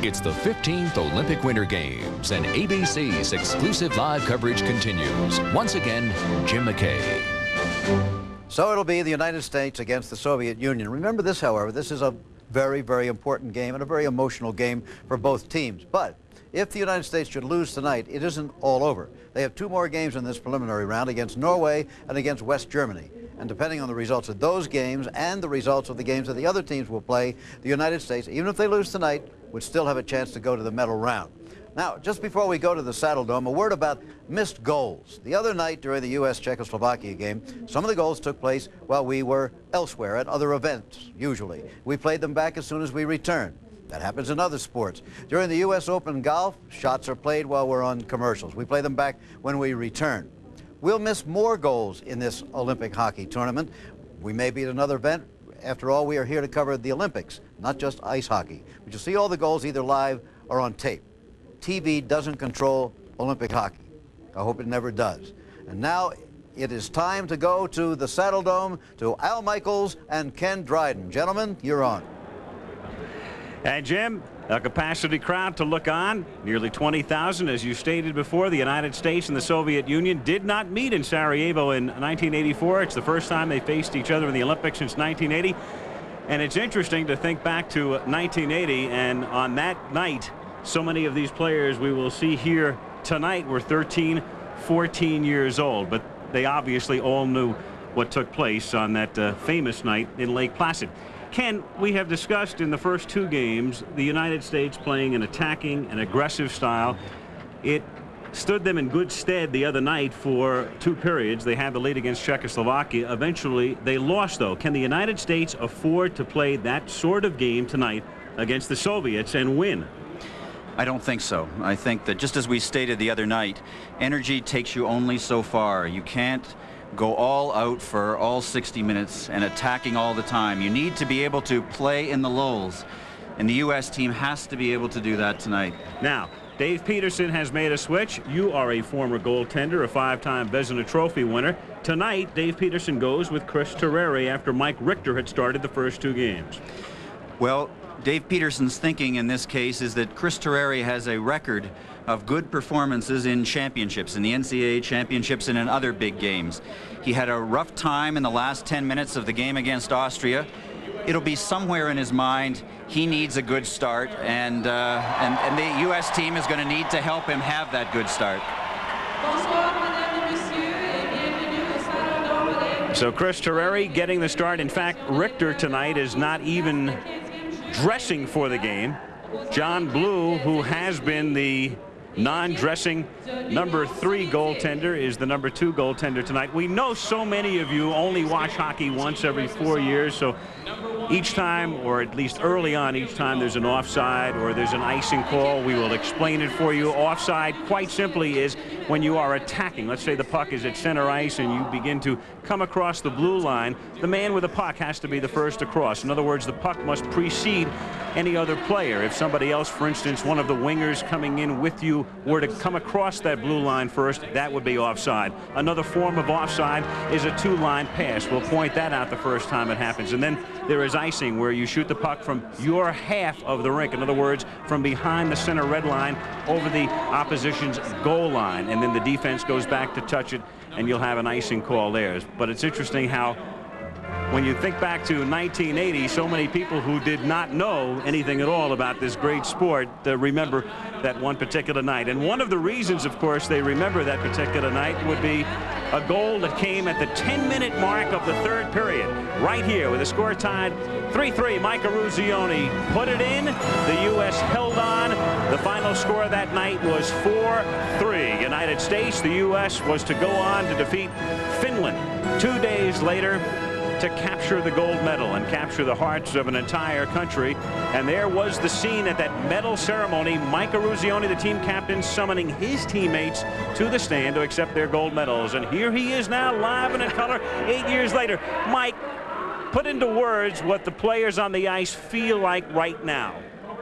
It's the 15th Olympic Winter Games, and ABC's exclusive live coverage continues. Once again, Jim McKay. So it'll be the United States against the Soviet Union. Remember this, however, this is a very, very important game and a very emotional game for both teams. But if the United States should lose tonight, it isn't all over. They have 2 more games in this preliminary round against Norway and against West Germany. And depending on the results of those games and the results of the games that the other teams will play, the United States, even if they lose tonight, would still have a chance to go to the medal round. Now, just before we go to the Saddle Dome, a word about missed goals. The other night during the U.S.-Czechoslovakia game, some of the goals took place while we were elsewhere at other events, usually. We played them back as soon as we returned. That happens in other sports. During the U.S. Open golf, shots are played while we're on commercials. We play them back when we return. We'll miss more goals in this Olympic hockey tournament. We may be at another event. After all, we are here to cover the Olympics, not just ice hockey. But you'll see all the goals either live or on tape. TV doesn't control Olympic hockey. I hope it never does. And now it is time to go to the Saddle Dome to Al Michaels and Ken Dryden. Gentlemen, you're on. And Jim, a capacity crowd to look on, nearly 20,000. As you stated before, the United States and the Soviet Union did not meet in Sarajevo in 1984. It's the first time they faced each other in the Olympics since 1980. And it's interesting to think back to 1980, and on that night, so many of these players we will see here tonight were 13, 14 years old, but they obviously all knew what took place on that famous night in Lake Placid. Ken, we have discussed in the first 2 games the United States playing an attacking and aggressive style. It stood them in good stead the other night for 2 periods. They had the lead against Czechoslovakia. Eventually, they lost, though. Can the United States afford to play that sort of game tonight against the Soviets and win? I don't think so. I think that, just as we stated the other night, energy takes you only so far. You can't go all out for all 60 minutes and attacking all the time. You need to be able to play in the lulls, and the U.S. team has to be able to do that tonight. Now, Dave Peterson has made a switch. You are a former goaltender, a 5-time Vezina Trophy winner. Tonight, Dave Peterson goes with Chris Terreri after Mike Richter had started the first 2 games. Well, Dave Peterson's thinking in this case is that Chris Terreri has a record of good performances in championships, in the NCAA championships and in other big games. He had a rough time in the last 10 minutes of the game against Austria. It'll be somewhere in his mind he needs a good start, and the U.S. team is going to need to help him have that good start. So Chris Terreri getting the start. In fact, Richter tonight is not even dressing for the game. John Blue, who has been the non-dressing number 3 goaltender, is the number 2 goaltender tonight. We know so many of you only watch hockey once every 4 years, so each time, or at least early on each time, there's an offside or there's an icing call, we will explain it for you. Offside, quite simply, is when you are attacking. Let's say the puck is at center ice and you begin to come across the blue line. The man with the puck has to be the first across. In other words, the puck must precede any other player. If somebody else, for instance, one of the wingers coming in with you, were to come across that blue line first, that would be offside. Another form of offside is a 2-line pass. We'll point that out the first time it happens. And then there is icing, where you shoot the puck from your half of the rink. In other words, from behind the center red line over the opposition's goal line. And then the defense goes back to touch it, and you'll have an icing call there. But it's interesting how, when you think back to 1980, so many people who did not know anything at all about this great sport remember that one particular night. And one of the reasons, of course, they remember that particular night would be a goal that came at the 10-minute mark of the 3rd period. Right here, with the score tied 3-3, Mike Eruzione put it in. The U.S. held on. The final score that night was 4-3. United States. The U.S. was to go on to defeat Finland 2 days later to capture the gold medal and capture the hearts of an entire country. And there was the scene at that medal ceremony. Mike Eruzione, the team captain, summoning his teammates to the stand to accept their gold medals. And here he is now, live and in color 8 years later. Mike, put into words what the players on the ice feel like right now.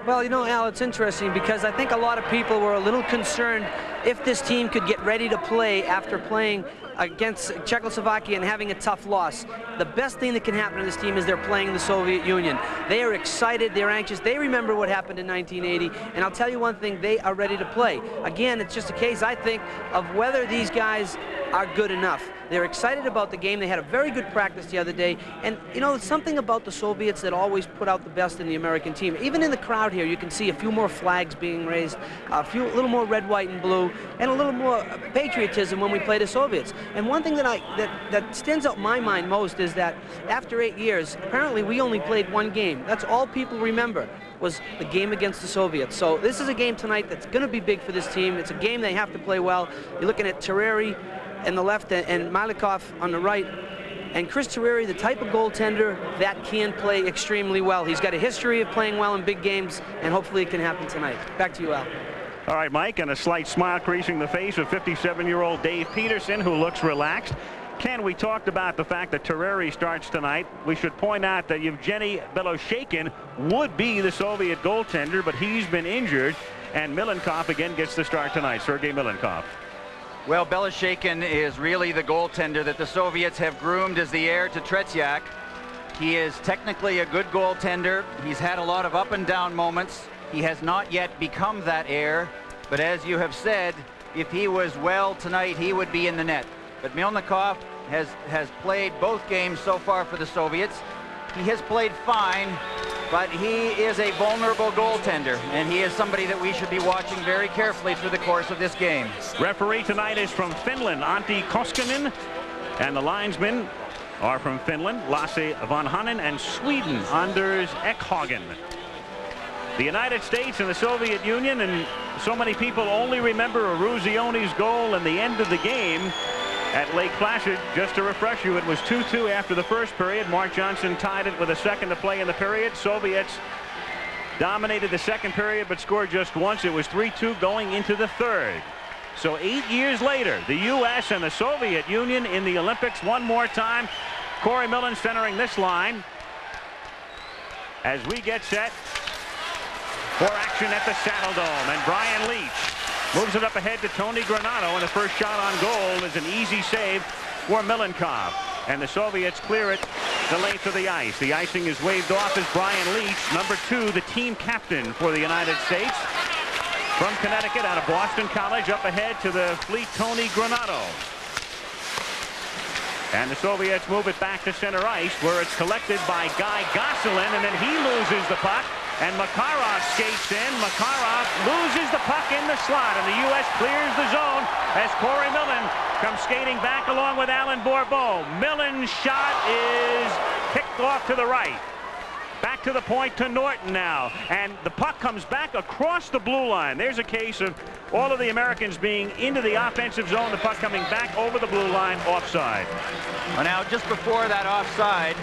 Well, you know, Al, it's interesting because I think a lot of people were a little concerned if this team could get ready to play after playing against Czechoslovakia and having a tough loss. The best thing that can happen to this team is they're playing the Soviet Union. They are excited, they're anxious, they remember what happened in 1980, and I'll tell you one thing, they are ready to play. Again, it's just a case, I think, of whether these guys are good enough. They're excited about the game. They had a very good practice the other day. And, you know, it's something about the Soviets that always put out the best in the American team. Even in the crowd here, you can see a few more flags being raised, a little more red, white, and blue, and a little more patriotism when we play the Soviets. And one thing that stands out in my mind most is that after 8 years, apparently we only played one game. That's all people remember, was the game against the Soviets. So this is a game tonight that's going to be big for this team. It's a game they have to play well. You're looking at Terreri on the left and Malikov on the right. And Chris Terreri, the type of goaltender that can play extremely well. He's got a history of playing well in big games, and hopefully it can happen tonight. Back to you, Al. All right, Mike, and a slight smile creasing the face of 57-year-old Dave Peterson, who looks relaxed. Ken, we talked about the fact that Terreri starts tonight. We should point out that Yevgeny Beloshakin would be the Soviet goaltender, but he's been injured, and Milenkov again gets the start tonight. Sergei Milenkov. Well, Beloshakin is really the goaltender that the Soviets have groomed as the heir to Tretiak. He is technically a good goaltender. He's had a lot of up and down moments. He has not yet become that heir, but as you have said, if he was well tonight, he would be in the net. But Milenkov has played both games so far for the Soviets. He has played fine, but he is a vulnerable goaltender, and he is somebody that we should be watching very carefully through the course of this game. Referee tonight is from Finland, Antti Koskinen, and the linesmen are from Finland, Lasse Vanhanen, and Sweden, Anders Ekhagen. The United States and the Soviet Union, and so many people only remember Eruzioni's goal in the end of the game at Lake Placid. Just to refresh you, it was 2-2 after the first period. Mark Johnson tied it with a second to play in the period. Soviets dominated the second period but scored just once. It was 3-2 going into the third. So 8 years later, the U.S. and the Soviet Union in the Olympics one more time. Corey Millen centering this line as we get set for action at the Saddle Dome. And Brian Leach moves it up ahead to Tony Granato, and the first shot on goal is an easy save for Milenkov. And the Soviets clear it the length of the ice. The icing is waved off as Brian Leach, number 2, the team captain for the United States, from Connecticut out of Boston College, up ahead to the fleet Tony Granato. And the Soviets move it back to center ice, where it's collected by Guy Gosselin, and then he loses the puck. And Makarov skates in. Makarov loses the puck in the slot, and the U.S. clears the zone as Corey Millen comes skating back along with Alan Bourbeau. Millen's shot is picked off to the right. Back to the point to Norton now, and the puck comes back across the blue line. There's a case of all of the Americans being into the offensive zone, the puck coming back over the blue line, offside. Well, now, just before that offside,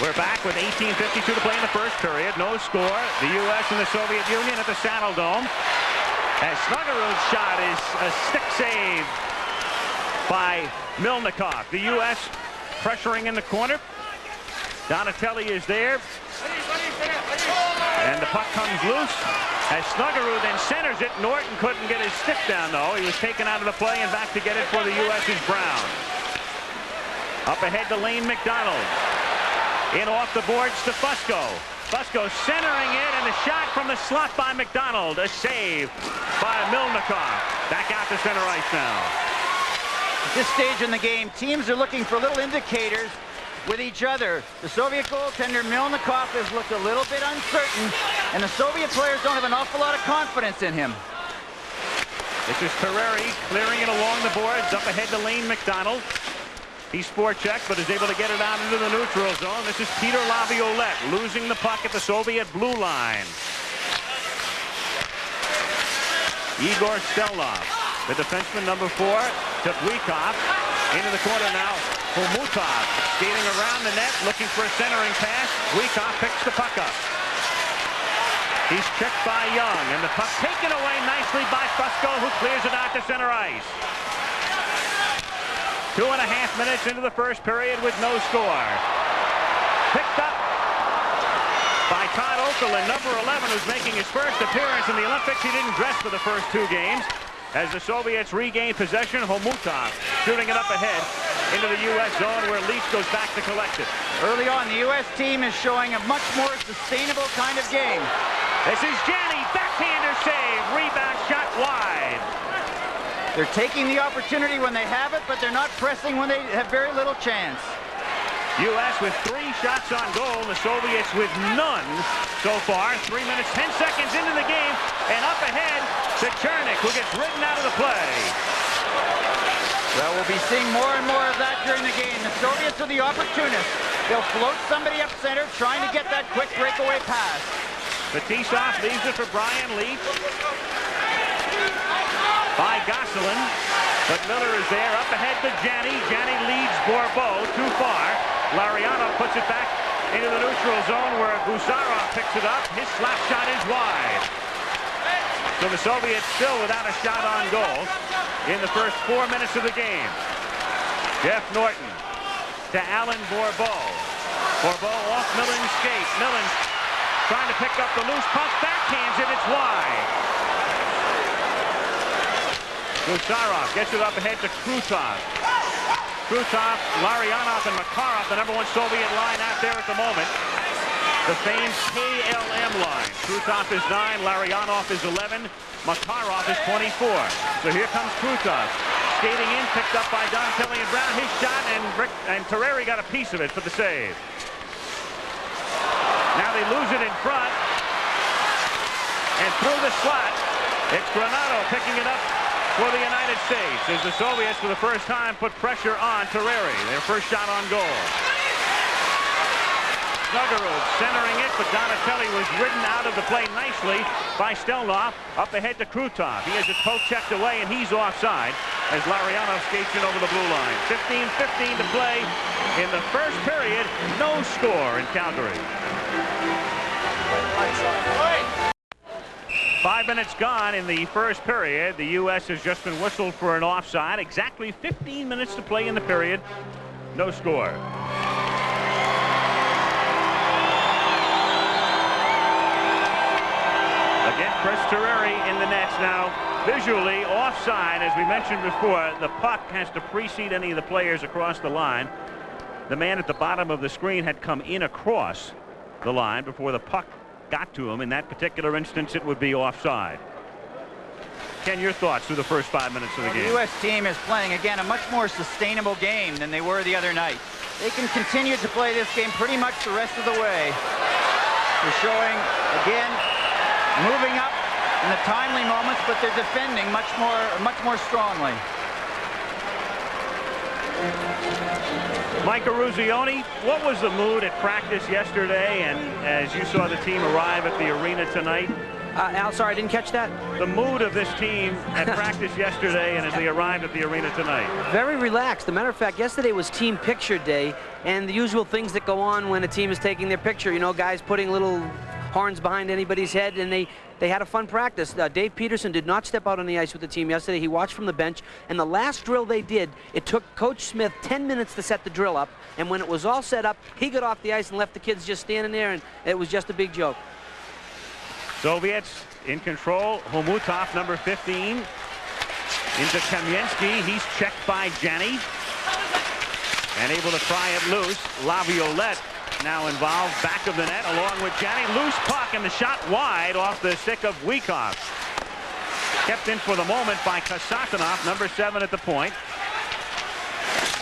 we're back with 18:52 to play in the first period. No score. The U.S. and the Soviet Union at the Saddle Dome. As Snuggerud's shot is a stick save by Milenkov. The U.S. pressuring in the corner. Donatelli is there. And the puck comes loose as Snuggerud then centers it. Norton couldn't get his stick down, though. He was taken out of the play, and back to get it for the U.S. is Brown. Up ahead to Lane McDonald. In off the boards to Fusco. Fusco centering it, and the shot from the slot by McDonald. A save by Milenkov. Back out to center ice now. At this stage in the game, teams are looking for little indicators with each other. The Soviet goaltender Milenkov has looked a little bit uncertain, and the Soviet players don't have an awful lot of confidence in him. This is Terreri clearing it along the boards. Up ahead to Lane McDonald. He's forechecked, but is able to get it out into the neutral zone. This is Peter Laviolette losing the puck at the Soviet blue line. Igor Stelnov, the defenseman, number 4, to Blikov. Into the corner now. Homutov skating around the net, looking for a centering pass. Blikov picks the puck up. He's checked by Young, and the puck taken away nicely by Fusco, who clears it out to center ice. 2.5 minutes into the first period with no score. Picked up by Todd Okerlund, number 11, who's making his first appearance in the Olympics. He didn't dress for the first 2 games. As the Soviets regain possession, Homutov shooting it up ahead into the U.S. zone where Leach goes back to collect it. Early on, the U.S. team is showing a much more sustainable kind of game. This is Janney, backhander save, rebound shot wide. They're taking the opportunity when they have it, but they're not pressing when they have very little chance. U.S. with 3 shots on goal, the Soviets with none so far. 3 minutes, 10 seconds into the game, and up ahead to Chernik, who gets ridden out of the play. Well, we'll be seeing more and more of that during the game. The Soviets are the opportunists. They'll float somebody up center, trying to get that quick breakaway pass. Fetisov leaves it for Brian Leach. By Gosselin, but Miller is there. Up ahead to Janney. Janney leads Bourbeau too far. Larionov puts it back into the neutral zone where Gusarov picks it up. His slap shot is wide. So the Soviets still without a shot on goal in the first 4 minutes of the game. Jeff Norton to Alan Bourbeau. Bourbeau off Millen's skate. Millen trying to pick up the loose puck. Backhands it. It's wide. Gusarov gets it up ahead to Krutov. Krutov, Larionov, and Makarov, the #1 Soviet line out there at the moment. The famed KLM line. Krutov is 9, Larionov is 11, Makarov is 24. So here comes Krutov. Skating in, picked up by Donatelli and Brown. His shot, and Terreri got a piece of it for the save. Now they lose it in front. And through the slot, it's Granato picking it up for the United States as the Soviets for the first time put pressure on Terreri. Their first shot on goal. Snuggerud centering it, but Donatelli was ridden out of the play nicely by Stelnov. Up ahead to Krutov. He has his poke checked away, and he's offside as Larionov skates in over the blue line. 15-15 to play in the first period. No score in Calgary. 5 minutes gone in the first period. The U.S. has just been whistled for an offside. Exactly 15 minutes to play in the period. No score. Again, Chris Terreri in the nets now. Visually offside, as we mentioned before. The puck has to precede any of the players across the line. The man at the bottom of the screen had come in across the line before the puck got to him. In that particular instance, it would be offside. Ken, your thoughts through the first 5 minutes of the game? The U.S. team is playing, again, a much more sustainable game than they were the other night. They can continue to play this game pretty much the rest of the way. They're showing, again, moving up in the timely moments, but they're defending much more strongly. Mike Eruzione, what was the mood at practice yesterday, and as you saw the team arrive at the arena tonight? Al, sorry, I didn't catch that. The mood of this team at practice yesterday and as they arrived at the arena tonight. Very relaxed. As a matter of fact, yesterday was team picture day, and the usual things that go on when a team is taking their picture. You know, guys putting little horns behind anybody's head, and they had a fun practice. Dave Peterson did not step out on the ice with the team yesterday. He watched from the bench, and the last drill they did, it took Coach Smith 10 minutes to set the drill up, and when it was all set up, he got off the ice and left the kids just standing there, and it was just a big joke. Soviets in control. Homutov, #15, into Kamensky. He's checked by Janney and able to pry it loose. Laviolette now involved, back of the net along with Janney. Loose puck, and the shot wide off the stick of Wiekoff. Kept in for the moment by Kasatonov, #7 at the point.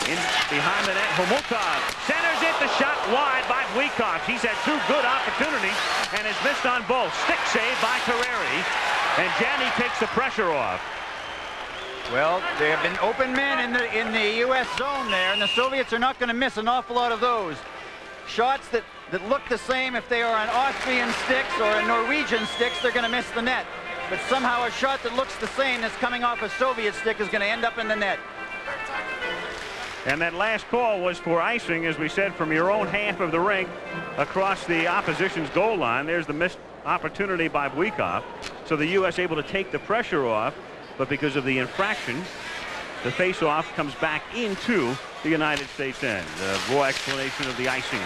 In behind the net, Homutov centers it. The shot wide by Wiekoff. He's had 2 good opportunities and has missed on both. Stick save by Terreri, and Janney takes the pressure off. Well, there have been open men in the U.S. zone there, and the Soviets are not going to miss an awful lot of those. Shots that look the same if they are on Austrian sticks or on Norwegian sticks, they're going to miss the net. But somehow a shot that looks the same that's coming off a Soviet stick is going to end up in the net. And that last call was for icing, as we said, from your own half of the rink across the opposition's goal line. There's the missed opportunity by Wiekoff. So the U.S. able to take the pressure off, but because of the infraction, the face-off comes back into the United States end. The raw explanation of the icing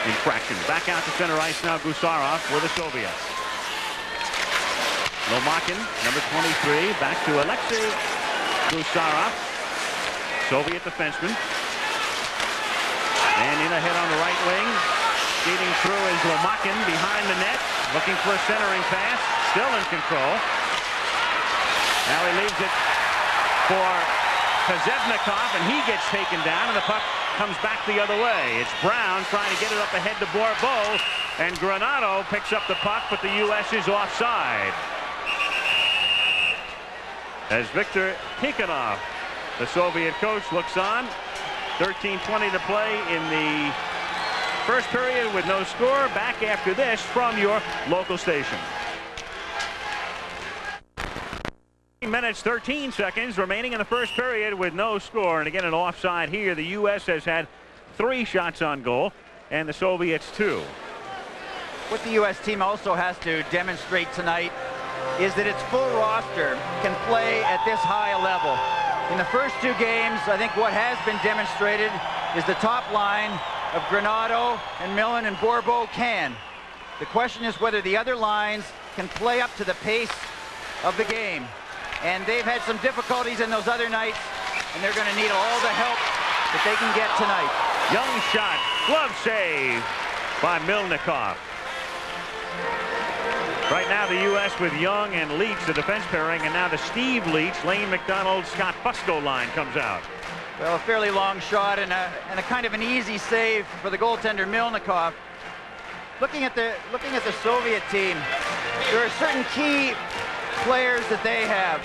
infraction. Back out to center ice now, Gusarov with the Soviets. Lomakin, number 23, back to Alexei Gusarov, Soviet defenseman. And in ahead on the right wing. Skating through is Lomakin behind the net, looking for a centering pass, still in control. Now he leaves it for Kozevnikov, and he gets taken down, and the puck comes back the other way. It's Brown trying to get it up ahead to Bourbeau, and Granato picks up the puck, but the U.S. is offside. As Viktor Tikhonov, the Soviet coach, looks on. 13:20 to play in the first period with no score. Back after this from your local station. minutes 13 seconds remaining in the first period with no score, and again an offside here. The U.S. has had 3 shots on goal and the Soviets 2. What the U.S. team also has to demonstrate tonight is that its full roster can play at this high a level. In the first 2 games, I think what has been demonstrated is the top line of Granato and Millen and Bourbeau can. The question is whether the other lines can play up to the pace of the game. And they've had some difficulties in those other nights, and they're going to need all the help that they can get tonight. Young shot, glove save by Milnikov. Right now the U.S. with Young and Leach, the defense pairing, and now the Steve Leach, Lane McDonald, Scott Fusco line comes out. Well, a fairly long shot and a kind of an easy save for the goaltender Milnikov. Looking at the Soviet team, there are certain key players that they have.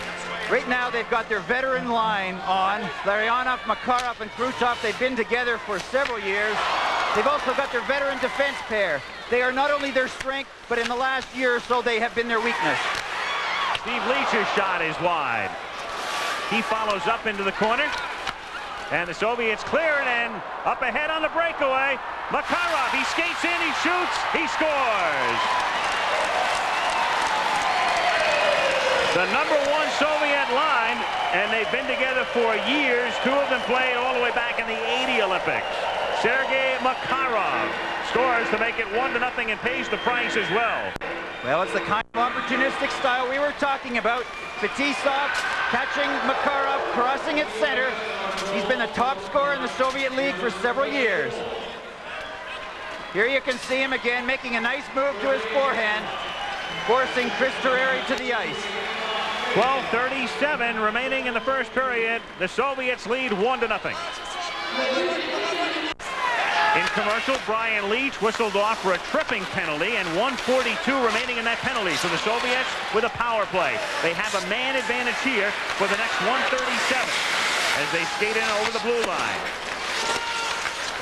Right now they've got their veteran line on. Larionov, Makarov, and Krutov. They've been together for several years. They've also got their veteran defense pair. They are not only their strength, but in the last year or so they have been their weakness. Steve Leach's shot is wide. He follows up into the corner. And the Soviets clear it, and up ahead on the breakaway. Makarov, he skates in, he shoots, he scores. The number 1 Soviet line, and they've been together for years. 2 of them played all the way back in the '80 Olympics. Sergei Makarov scores to make it 1-0 and pays the price as well. Well, it's the kind of opportunistic style we were talking about. Fetisov catching Makarov, crossing at center. He's been the top scorer in the Soviet League for several years. Here you can see him again making a nice move to his forehand, forcing Chris Terreri to the ice. 12:37 remaining in the first period. The Soviets lead 1-0. In commercial, Brian Leach whistled off for a tripping penalty, and 1:42 remaining in that penalty. So the Soviets with a power play. They have a man advantage here for the next 1:37 as they skate in over the blue line.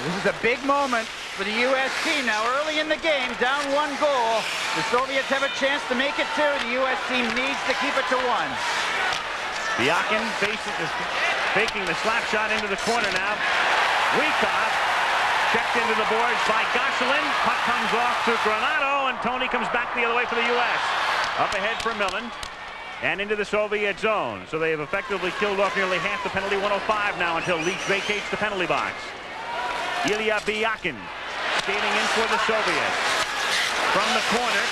This is a big moment for the U.S. team now. Early in the game, down 1 goal. The Soviets have a chance to make it 2. The U.S. team needs to keep it to 1. Biakin faking the slap shot into the corner now. Rykov checked into the boards by Gosselin. Puck comes off to Granato, and Tony comes back the other way for the U.S. Up ahead for Millen, and into the Soviet zone. So they have effectively killed off nearly half the penalty. 105 now until Leach vacates the penalty box. Ilya Biakin skating in for the Soviets. From the corner,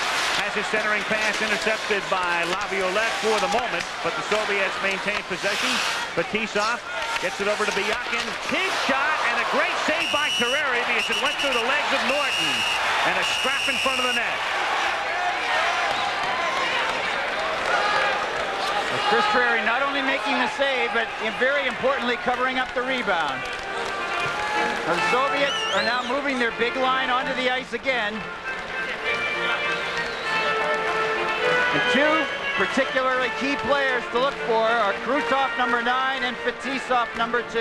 has his centering pass intercepted by Laviolette for the moment, but the Soviets maintain possession. Fetisov gets it over to Biakin. His shot, and a great save by Terreri because it went through the legs of Norton. And a scrap in front of the net. Chris Terreri not only making the save, but very importantly covering up the rebound. The Soviets are now moving their big line onto the ice again. The 2 particularly key players to look for are Krutov, number 9, and Fetisov, number 2.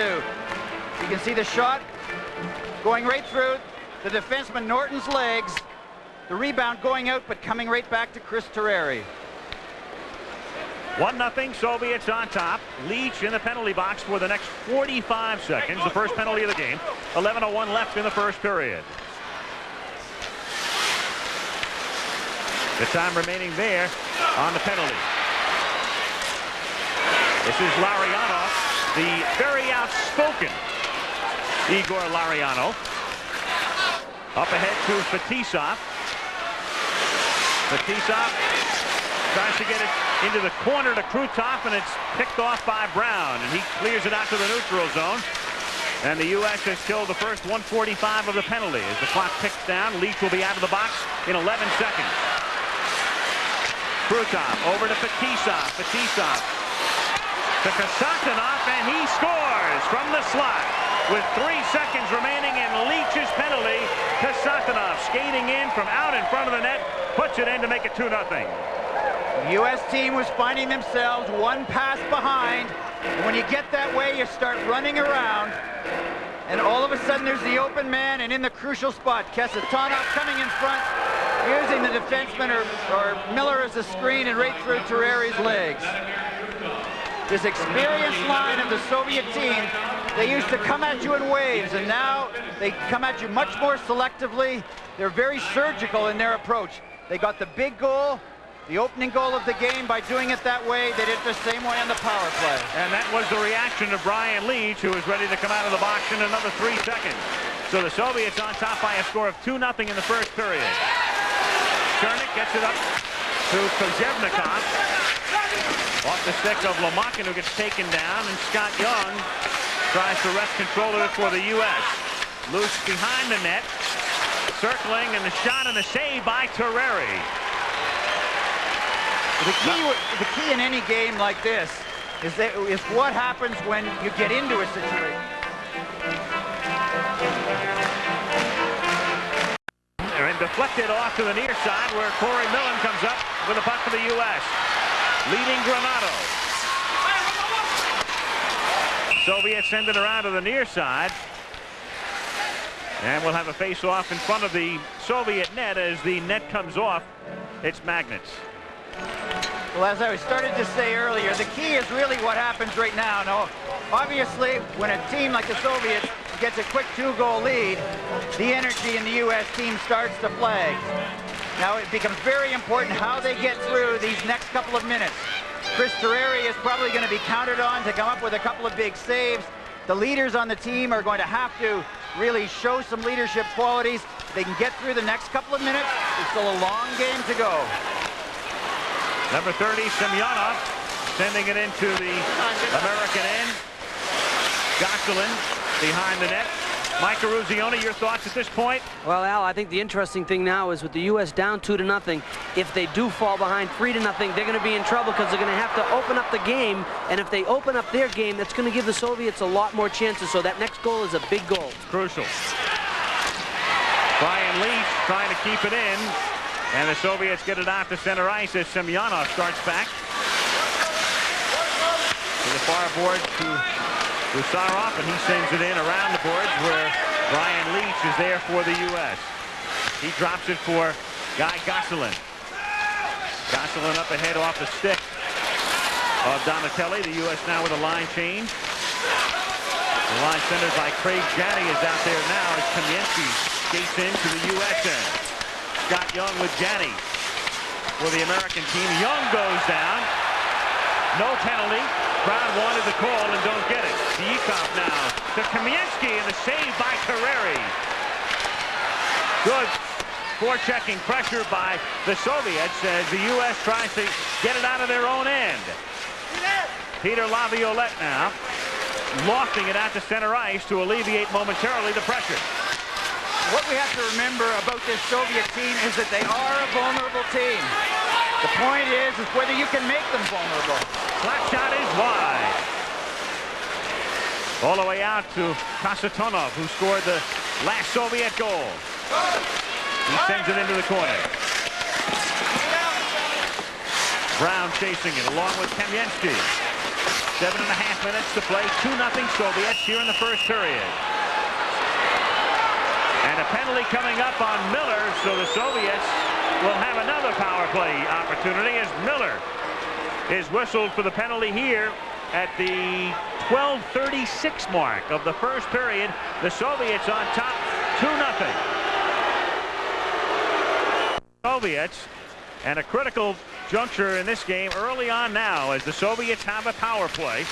You can see the shot going right through the defenseman Norton's legs. The rebound going out, but coming right back to Chris Terreri. 1-0 Soviets on top. Leach in the penalty box for the next 45 seconds. The first penalty of the game. 11:01 left in the first period. The time remaining there on the penalty. This is Larionov, the very outspoken Igor Larionov. Up ahead to Fetisov. Fetisov Tries to get it into the corner to Krutov, and it's picked off by Brown, and he clears it out to the neutral zone. And the U.S. has killed the first 145 of the penalty. As the clock ticks down, Leach will be out of the box in 11 seconds. Krutov over to Fetisov. Fetisov to Kasatonov, and he scores from the slot. With 3 seconds remaining in Leach's penalty, Kasatonov skating in from out in front of the net, puts it in to make it 2-0. The U.S. team was finding themselves one pass behind. And when you get that way, you start running around. And all of a sudden, there's the open man, and in the crucial spot, Kasatonov coming in front, using the defenseman or Miller as a screen and right through Terreri's legs. This experienced line of the Soviet team, they used to come at you in waves, and now they come at you much more selectively. They're very surgical in their approach. They got the big goal, the opening goal of the game, by doing it that way. They did it the same way on the power play. And that was the reaction of Brian Leach, who was ready to come out of the box in another 3 seconds. So the Soviets on top by a score of 2-0 in the first period. Chernik gets it up to Kozhevnikov. Off the stick of Lomakin, who gets taken down, and Scott Young tries to wrest control of it for the U.S. Loose behind the net, circling, and the shot and the save by Terreri. The key in any game like this is what happens when you get into a situation. And deflected off to the near side, where Corey Millen comes up with a puck for the U.S. Leading Granato. Soviets send it around to the near side. And we'll have a face-off in front of the Soviet net. As the net comes off, it's Magnets. Well, as I started to say earlier, the key is really what happens right now. Now, obviously, when a team like the Soviets gets a quick 2-goal lead, the energy in the U.S. team starts to flag. Now, it becomes very important how they get through these next couple of minutes. Chris Terreri is probably going to be counted on to come up with a couple of big saves. The leaders on the team are going to have to really show some leadership qualities. If they can get through the next couple of minutes, it's still a long game to go. Number 30, Semyonov, sending it into the American end. Gosselin behind the net. Mike Eruzione, your thoughts at this point? Well, Al, I think the interesting thing now is with the U.S. down 2-0, if they do fall behind 3-0, they're going to be in trouble because they're going to have to open up the game. And if they open up their game, that's going to give the Soviets a lot more chances. So that next goal is a big goal. Crucial. Brian Leach trying to keep it in. And the Soviets get it out to center ice as Semyonov starts back. To the far board to Gusarov, and he sends it in around the boards where Brian Leach is there for the U.S. He drops it for Guy Gosselin. Gosselin up ahead off the stick of Donatelli. The U.S. now with a line change. The line centered by Craig Janney is out there now as Kamensky skates into the U.S. end. Scott Young with Janney for the American team. Young goes down. No penalty. Brown wanted the call and don't get it. Diyikov now to Kamensky, and the save by Terreri. Good forechecking pressure by the Soviets as the U.S. tries to get it out of their own end. Peter Laviolette now lofting it out to center ice to alleviate momentarily the pressure. What we have to remember about this Soviet team is that they are a vulnerable team. The point is whether you can make them vulnerable. Slap shot is wide. All the way out to Kasatonov, who scored the last Soviet goal. He sends it into the corner. Brown chasing it along with Kamensky. 7.5 minutes to play. 2-0 Soviets here in the first period. And a penalty coming up on Miller, so the Soviets will have another power play opportunity as Miller is whistled for the penalty here at the 12:36 mark of the first period. The Soviets on top 2-0. Soviets, and a critical juncture in this game early on now as the Soviets have a power play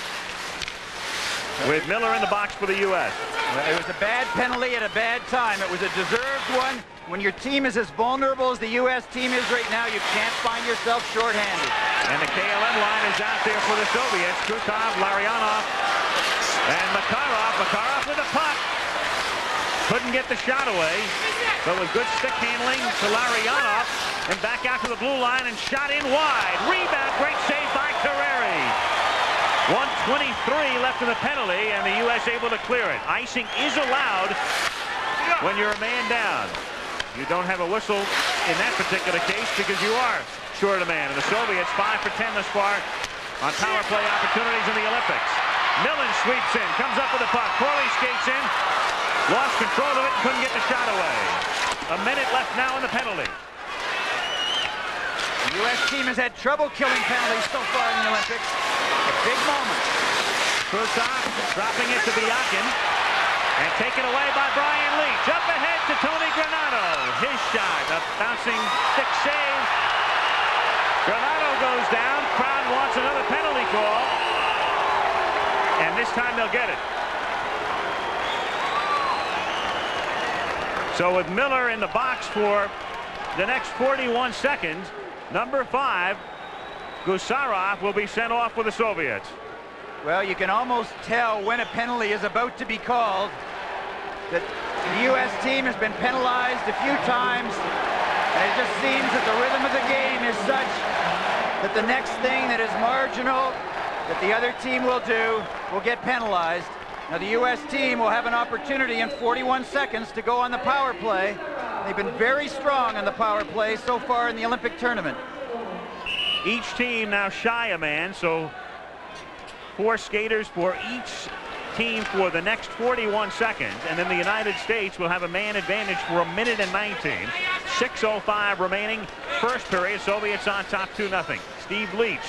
with Miller in the box for the U.S. It was a bad penalty at a bad time. It was a deserved one. When your team is as vulnerable as the U.S. team is right now, you can't find yourself shorthanded. And the KLM line is out there for the Soviets. Krutov, Larionov, and Makarov. Makarov with a puck. Couldn't get the shot away, but with good stick handling to Larionov, and back out to the blue line and shot in wide. Rebound, great save by Terreri. 1:23 left in the penalty, and the U.S. able to clear it. Icing is allowed when you're a man down. You don't have a whistle in that particular case because you are short a man. And the Soviets 5 for 10 thus far on power play opportunities in the Olympics. Millen sweeps in, comes up with the puck. Corley skates in, lost control of it, couldn't get the shot away. A minute left now in the penalty. The U.S. team has had trouble killing penalties so far in the Olympics. A big moment. Krutov dropping it to Biakin. And taken away by Brian Leach. Up ahead to Tony Granato. His shot, a bouncing stick save. Granato goes down. Crowd wants another penalty call. And this time they'll get it. So with Miller in the box for the next 41 seconds, number 5, Gusarov, will be sent off with the Soviets. Well, you can almost tell when a penalty is about to be called. That the U.S. team has been penalized a few times, and it just seems that the rhythm of the game is such that the next thing that is marginal that the other team will do will get penalized. Now the U.S. team will have an opportunity in 41 seconds to go on the power play. They've been very strong on the power play so far in the Olympic tournament. Each team now shy a man, so 4 skaters for each team for the next 41 seconds, and then the United States will have a man advantage for 1:19. 6:05 remaining, first period. Soviets on top 2-0. Steve Leach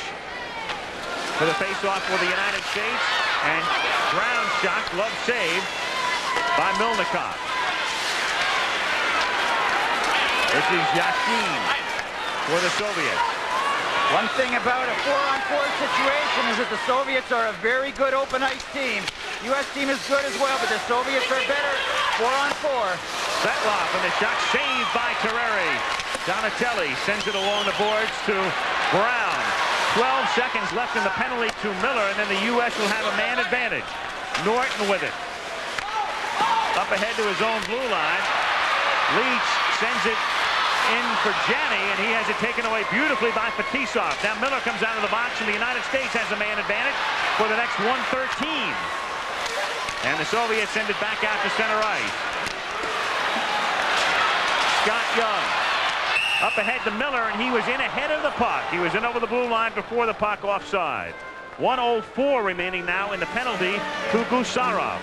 for the face-off for the United States, and ground shot, glove save by Milnikov. This is Yashin for the Soviets. One thing about a 4-on-4 situation is that the Soviets are a very good open ice team. U.S. team is good as well, but the Soviets are better 4-on-4. Svetlov, and the shot saved by Terreri. Donatelli sends it along the boards to Brown. 12 seconds left in the penalty to Miller, and then the U.S. will have a man advantage. Norton with it. Up ahead to his own blue line. Leach sends it in for Janney, and he has it taken away beautifully by Fetisov. Now Miller comes out of the box, and the United States has a man advantage for the next 1:13. And the Soviets send it back out to center ice. Scott Young up ahead to Miller, and he was in ahead of the puck. He was in over the blue line before the puck, offside. 1:04 remaining now in the penalty to Gusarov.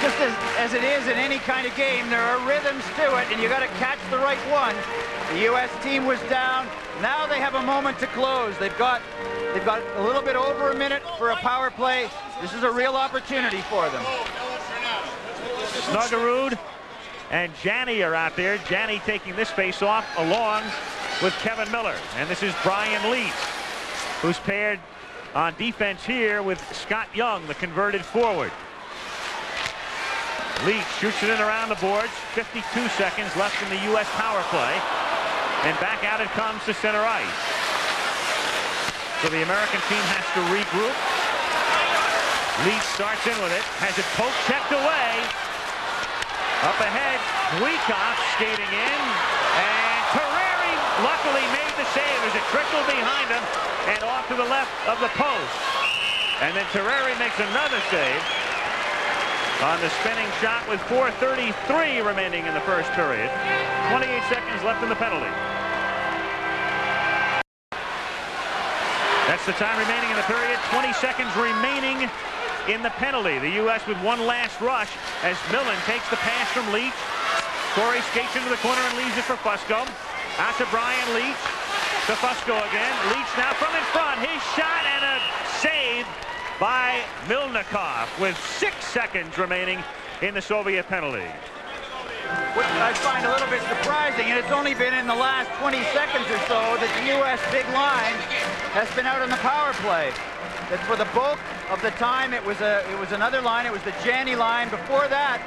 Just as it is in any kind of game, there are rhythms to it, and you got to catch the right one. The U.S. team was down. Now they have a moment to close. They've got a little bit over a minute for a power play. This is a real opportunity for them. Snuggerud and Janney are out there. Janney taking this face-off along with Kevin Miller. And this is Brian Leach, who's paired on defense here with Scott Young, the converted forward. Leach shoots it in around the boards. 52 seconds left in the U.S. power play. And back out it comes to center ice. So the American team has to regroup. Leach starts in with it. Has it poke checked away. Up ahead, Guikov skating in. And Terreri luckily made the save as it trickled behind him and off to the left of the post. And then Terreri makes another save on the spinning shot with 4:33 remaining in the first period. 28 seconds left in the penalty. That's the time remaining in the period. 20 seconds remaining in the penalty. The U.S. with one last rush as Millen takes the pass from Leach. Corey skates into the corner and leaves it for Fusco. Out to Brian Leach. To Fusco again. Leach now from in front. His shot and a save by Milnikov with 6 seconds remaining in the Soviet penalty. What I find a little bit surprising, and it's only been in the last 20 seconds or so that the U.S. big line has been out on the power play. That for the bulk of the time, it was another line. It was the Janney line. Before that,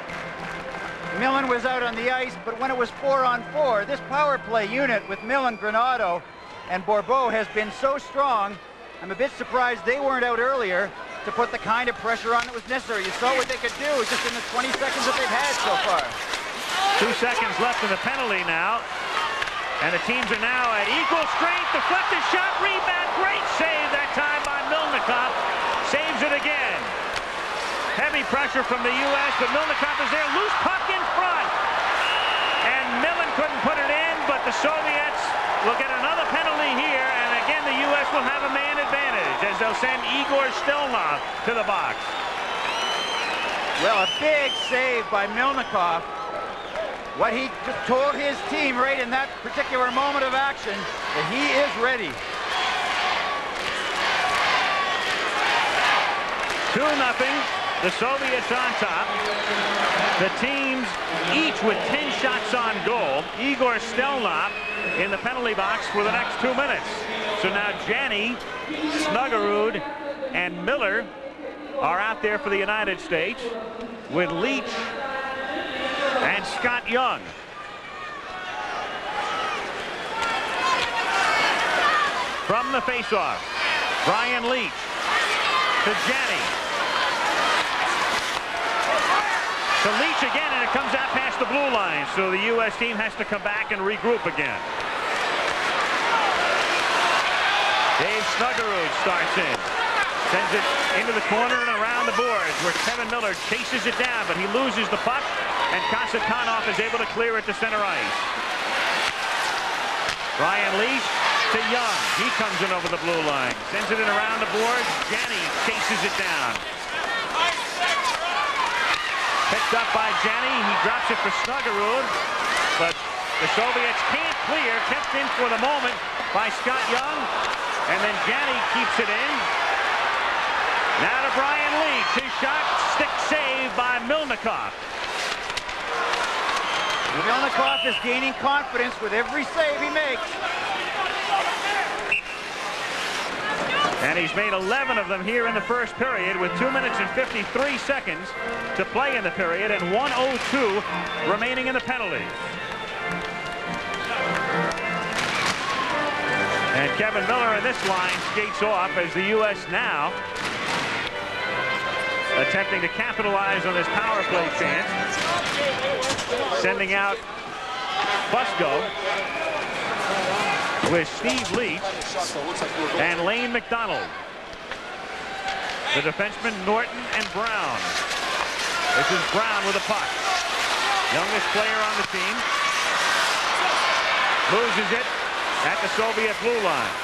Millen was out on the ice, but when it was 4-on-4, this power play unit with Millen, Granato, and Bourbeau has been so strong. I'm a bit surprised they weren't out earlier to put the kind of pressure on that was necessary. You saw what they could do just in the 20 seconds that they've had so far. 2 seconds left in the penalty now. And the teams are now at equal strength. Deflected shot, rebound. Great save that time by Milnikov. Saves it again. Heavy pressure from the U.S., but Milnikov is there. Loose puck in front. And Millen couldn't put it in, but the Soviets will get another penalty here. And again, the U.S. will have a man advantage as they'll send Igor Stelnov to the box. Well, a big save by Milnikov. What he just told his team right in that particular moment of action, that he is ready. 2-0. The Soviets on top. The teams each with 10 shots on goal. Igor Stelnov in the penalty box for the next 2 minutes. So now Janney, Snuggerud, and Miller are out there for the United States with Leach and Scott Young. From the faceoff, Brian Leach to Janney. To Leach again, and it comes out past the blue line, so the U.S. team has to come back and regroup again. Dave Snuggerud starts in. Sends it into the corner and around the boards where Kevin Miller chases it down, but he loses the puck, and Kasatonov is able to clear it to center ice. Brian Leach to Young. He comes in over the blue line. Sends it in around the boards. Janney chases it down. Picked up by Janney. He drops it for Snuggerud, but the Soviets can't clear. Kept in for the moment by Scott Young, and then Janney keeps it in. Now to Brian Leach. His shot, stick save by Milnikov. Milnikov is gaining confidence with every save he makes. And he's made 11 of them here in the first period with 2 minutes and 53 seconds to play in the period and 1:02 remaining in the penalty. And Kevin Miller in this line skates off as the U.S. now attempting to capitalize on this power play chance. Sending out Fusco with Steve Leach and Lane McDonald. The defensemen Norton and Brown. This is Brown with a puck. Youngest player on the team. Loses it at the Soviet blue line.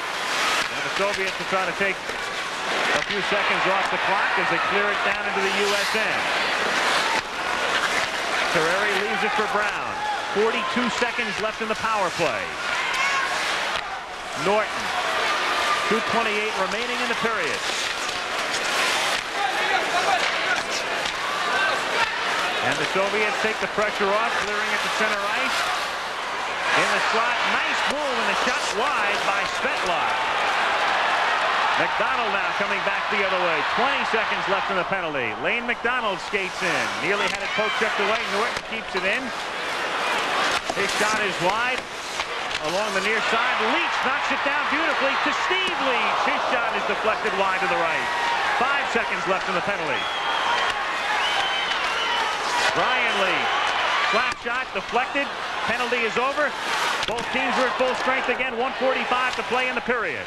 And the Soviets will try to take a few seconds off the clock as they clear it down into the U.S. end. Terreri leaves it for Brown. 42 seconds left in the power play. Norton. 2:28 remaining in the period. And the Soviets take the pressure off, clearing it to center ice. In the slot, nice move, and the shot wide by Svetlov. McDonald now coming back the other way. 20 seconds left in the penalty. Lane McDonald skates in. Nearly had it poke checked away. Norton keeps it in. His shot is wide. Along the near side, Leach knocks it down beautifully to Steve Leach. His shot is deflected wide to the right. 5 seconds left in the penalty. Brian Leach. Slap shot deflected. Penalty is over. Both teams are at full strength again. 1:45 to play in the period.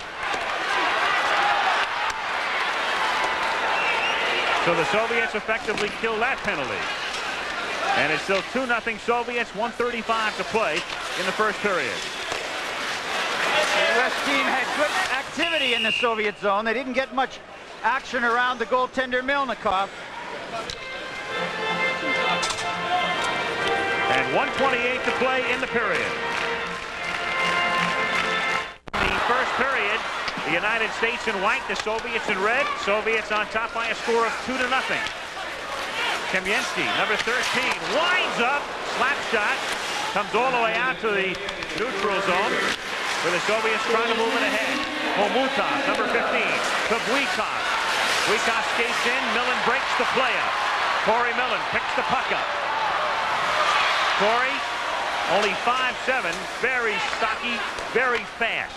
So the Soviets effectively kill that penalty. And it's still 2-0 Soviets, 1:35 to play in the first period. The U.S. team had good activity in the Soviet zone. They didn't get much action around the goaltender Milnikov. And 1:28 to play in the period. The first period, the United States in white, the Soviets in red. Soviets on top by a score of 2-0. Kamensky, number 13, winds up, slap shot, comes all the way out to the neutral zone, where the Soviets trying to move it ahead. Momutov, number 15, to Buikov. Wyckoff skates in. Millen breaks the play up. Corey Millen picks the puck up. Corey, only 5'7", very stocky, very fast.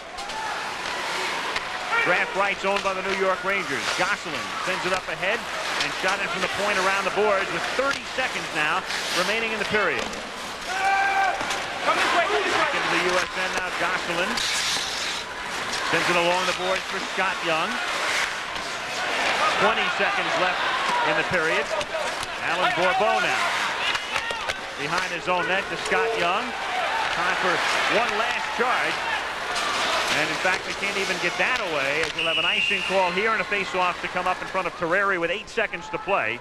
Draft rights owned by the New York Rangers. Gosselin sends it up ahead and shot in from the point around the boards with 30 seconds now remaining in the period. Back into the U.S. end now. Gosselin sends it along the boards for Scott Young. 20 seconds left in the period. Alan Bourbeau now behind his own net to Scott Young. Time for one last charge. And in fact, they can't even get that away, as you'll have an icing call here and a face-off to come up in front of Terreri with 8 seconds to play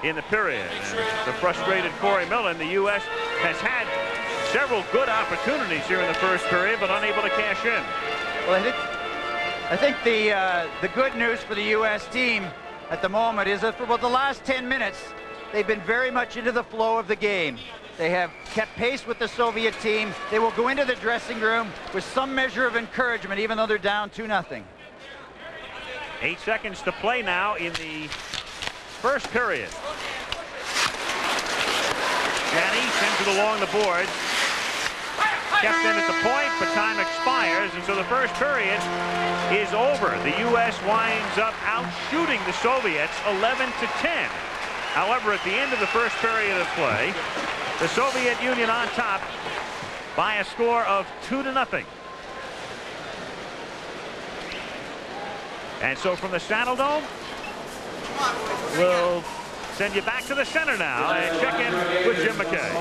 in the period. And the frustrated Corey Millen, the U.S. has had several good opportunities here in the first period, but unable to cash in. Well, I think the good news for the U.S. team at the moment is that for about the last 10 minutes, they've been very much into the flow of the game. They have kept pace with the Soviet team. They will go into the dressing room with some measure of encouragement, even though they're down 2-0. 8 seconds to play now in the first period. Janney sends it along the boards. Kept in at the point, but time expires, and so the first period is over. The U.S. winds up out-shooting the Soviets 11-10. However, at the end of the first period of play, the Soviet Union on top by a score of 2-0. And so from the Saddle Dome, we'll send you back to the center now and check in with Jim McKay.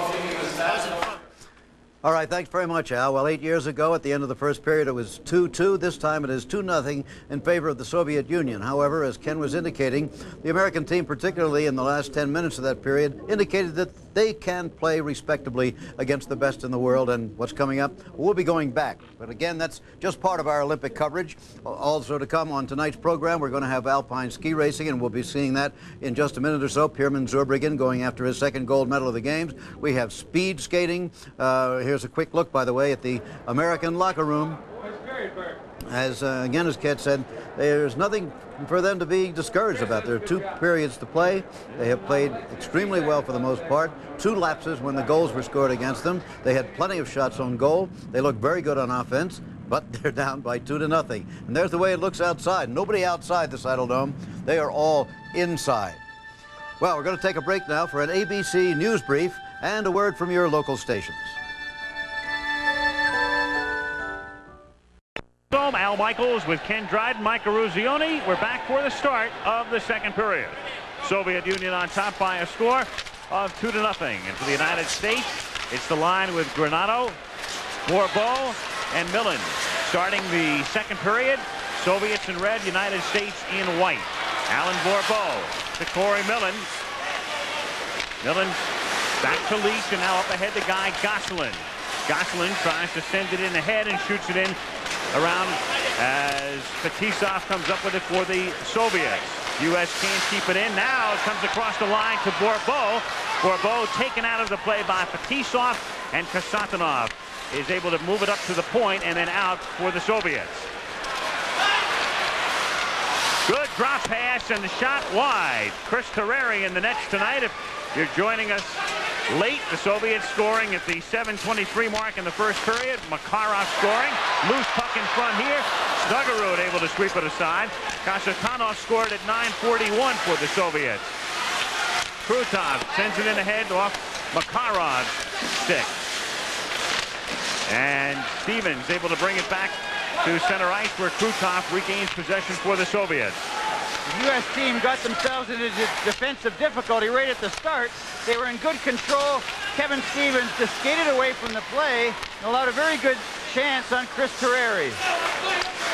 All right, thanks very much, Al. Well, 8 years ago, at the end of the first period, it was 2-2. This time it is 2-0 in favor of the Soviet Union. However, as Ken was indicating, the American team, particularly in the last 10 minutes of that period, indicated that they can play respectably against the best in the world. And what's coming up? We'll be going back. But again, that's just part of our Olympic coverage. Also to come on tonight's program, we're going to have alpine ski racing, and we'll be seeing that in just a minute or so. Pierman Zurbriggen going after his second gold medal of the Games. We have speed skating. Here's a quick look, by the way, at the American locker room. As again, as Ket said, there's nothing for them to be discouraged about. There are 2 periods to play. They have played extremely well for the most part. 2 lapses when the goals were scored against them. They had plenty of shots on goal. They look very good on offense, but they're down by 2-0. And there's the way it looks outside. Nobody outside the Saddle Dome. They are all inside. Well, we're going to take a break now for an ABC News Brief and a word from your local stations. Al Michaels with Ken Dryden, Mike Eruzione. We're back for the start of the second period. Soviet Union on top by a score of 2-0. And for the United States, it's the line with Granato, Bourbeau, and Millen. Starting the second period, Soviets in red, United States in white. Alan Bourbeau to Corey Millen. Millen back to Leach, and now up ahead the guy Gosselin. Gosselin tries to send it in ahead and shoots it in around as Fetisov comes up with it for the Soviets. U.S. can't keep it in. Now it comes across the line to Bourbeau. Bourbeau taken out of the play by Fetisov, and Kasatonov is able to move it up to the point and then out for the Soviets. Good drop pass and the shot wide. Chris Terreri in the nets tonight. If you're joining us late, the Soviets scoring at the 7:23 mark in the first period. Makarov scoring. Loose puck in front here. Stuggerud able to sweep it aside. Kasatonov scored at 9:41 for the Soviets. Krutov sends it in ahead off Makarov's stick. And Stevens able to bring it back to center ice, where Krutov regains possession for the Soviets. The U.S. team got themselves into defensive difficulty right at the start. They were in good control. Kevin Stevens just skated away from the play and allowed a very good chance on Chris Terreri.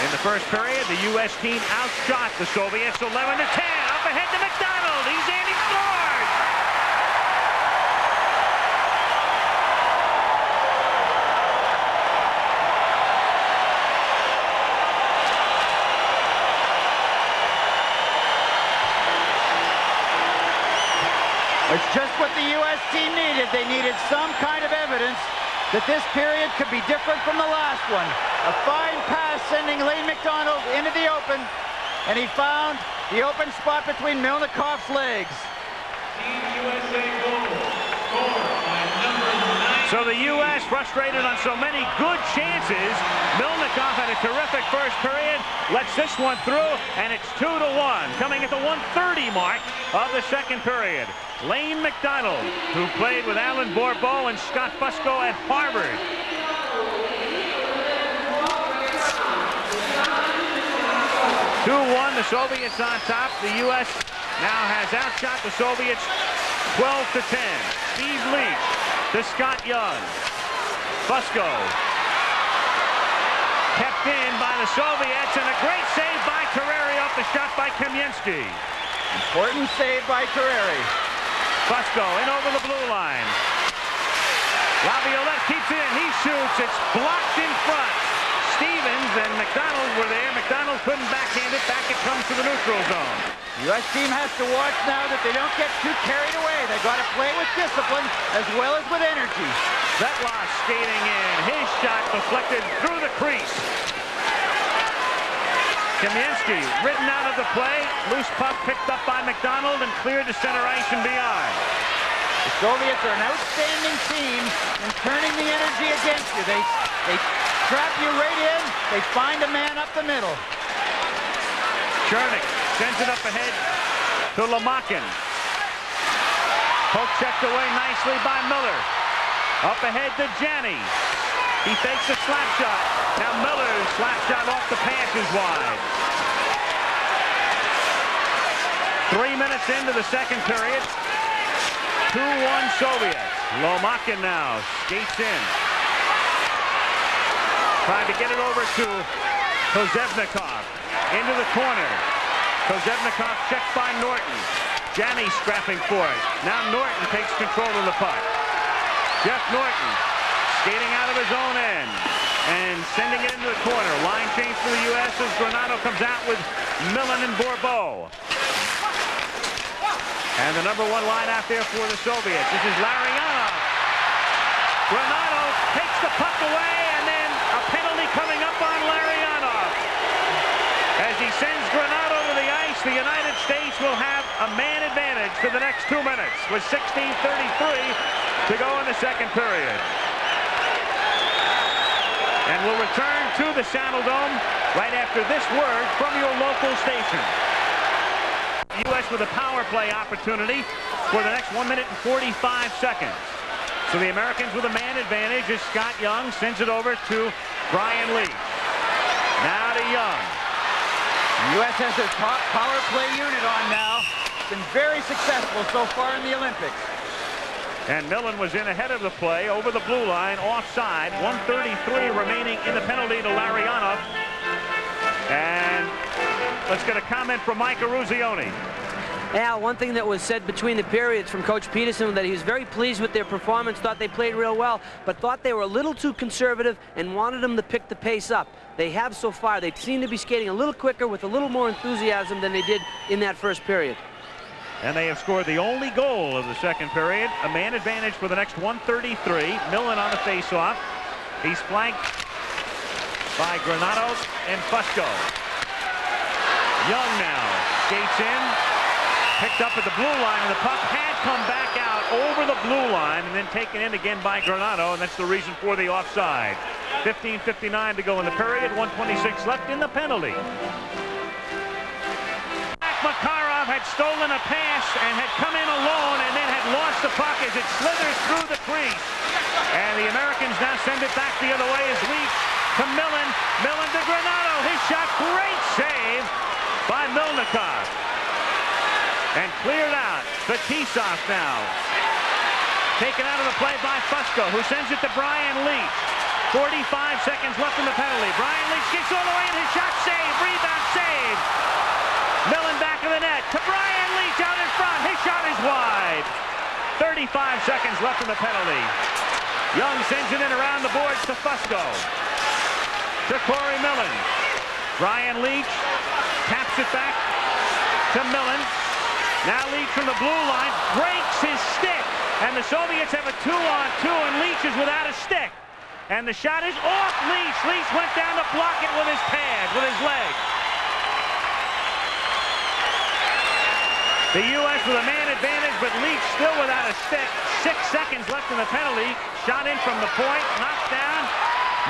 In the first period, the U.S. team outshot the Soviets 11-10. Up ahead to McDonald. He's in, he scores! It's just what the U.S. team needed. They needed some kind of evidence that this period could be different from the last one. A fine pass sending Lane McDonald into the open, and he found The open spot between Milnikov's legs. So the U.S. frustrated on so many good chances. Milnikov had a terrific first period, lets this one through, and it's 2-1. Coming at the 1:30 mark of the second period. Lane McDonald, who played with Alan Bourbeau and Scott Fusco at Harvard. The Soviets on top. The U.S. now has outshot the Soviets 12-10. Steve Leach to Scott Young. Fusco kept in by the Soviets, and a great save by Terreri off the shot by Kamensky. Important save by Terreri. Fusco in over the blue line. Laviolette keeps it in. He shoots. It's blocked in front. Stevens and McDonald were there. McDonald couldn't backhand it. Back it comes to the neutral zone. The U.S. team has to watch now that they don't get too carried away. They've got to play with discipline as well as with energy. Vetlos skating in. His shot deflected through the crease. Kamensky written out of the play. Loose puck picked up by McDonald and cleared to center ice and beyond. The Soviets are an outstanding team in turning the energy against you. They trap you right in. They find a man up the middle. Chernik sends it up ahead to Lamakin. Poke checked away nicely by Miller. Up ahead to Janney. He fakes a slap shot. Now Miller's slap shot off the pass is wide. 3 minutes into the second period. 2-1 Soviets. Lomakin now skates in. Trying to get it over to Kozevnikov. Into the corner. Kozevnikov checked by Norton. Janney scrapping for it. Now Norton takes control of the puck. Jeff Norton skating out of his own end and sending it into the corner. Line change for the U.S. as Granato comes out with Millen and Bourbeau. And the number one line out there for the Soviets. This is Larionov. Granato takes the puck away, and then a penalty coming up on Larionov. As he sends Granato to the ice, the United States will have a man advantage for the next 2 minutes with 16:33 to go in the second period. And we'll return to the Saddle Dome right after this word from your local station. The U.S. with a power play opportunity for the next 1 minute and 45 seconds. So the Americans with a man advantage as Scott Young sends it over to Brian Lee. Now to Young. The U.S. has their top power play unit on now. Been very successful so far in the Olympics. And Millen was in ahead of the play over the blue line, offside. 1:33 remaining in the penalty to Larionov. And let's get a comment from Mike Eruzione. Al, one thing that was said between the periods from Coach Peterson that he was very pleased with their performance, thought they played real well, but thought they were a little too conservative and wanted them to pick the pace up. They have so far. They seem to be skating a little quicker with a little more enthusiasm than they did in that first period. And they have scored the only goal of the second period. A man advantage for the next 1:33. Millen on the faceoff. He's flanked by Granato and Fusco. Young now skates in. Picked up at the blue line, and the puck had come back out over the blue line and then taken in again by Granato, and that's the reason for the offside. 15:59 to go in the period. 1:26 left in the penalty. Makarov had stolen a pass and had come in alone and then had lost the puck as it slithers through the crease. And the Americans now send it back the other way as Leach to Millen. Millen to Granato. His shot, great save by Milnikov. And cleared out. Fetisov now. Taken out of the play by Fusco, who sends it to Brian Leach. 45 seconds left in the penalty. Brian Leach gets all the way in. His shot saved. Rebound saved. Millen back of the net to Brian Leach out in front. His shot is wide. 35 seconds left in the penalty. Young sends it in around the boards to Fusco. To Corey Millen. Brian Leach taps it back to Millen. Now Leach from the blue line breaks his stick. And the Soviets have a 2-on-2, and Leach is without a stick. And the shot is off Leach. Leach went down to block it with his pad, with his leg. The U.S. with a man advantage, but Leach still without a stick. 6 seconds left in the penalty. Shot in from the point, knocked down.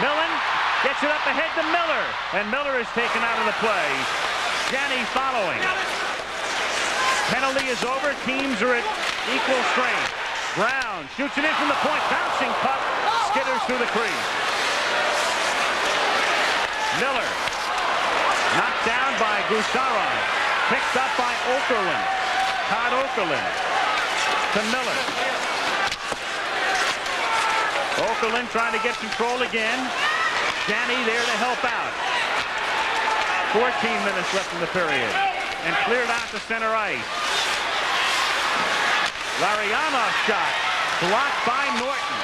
Millen gets it up ahead to Miller, and Miller is taken out of the play. Janney following. Penalty is over. Teams are at equal strength. Brown shoots it in from the point. Bouncing puck. Skitters through the crease. Miller knocked down by Gusarov. Picked up by Okerlund. Todd Okerlund to Miller. Okerlund trying to get control again. Janney there to help out. 14 minutes left in the period. And cleared out to center ice. Larionov shot. Blocked by Norton.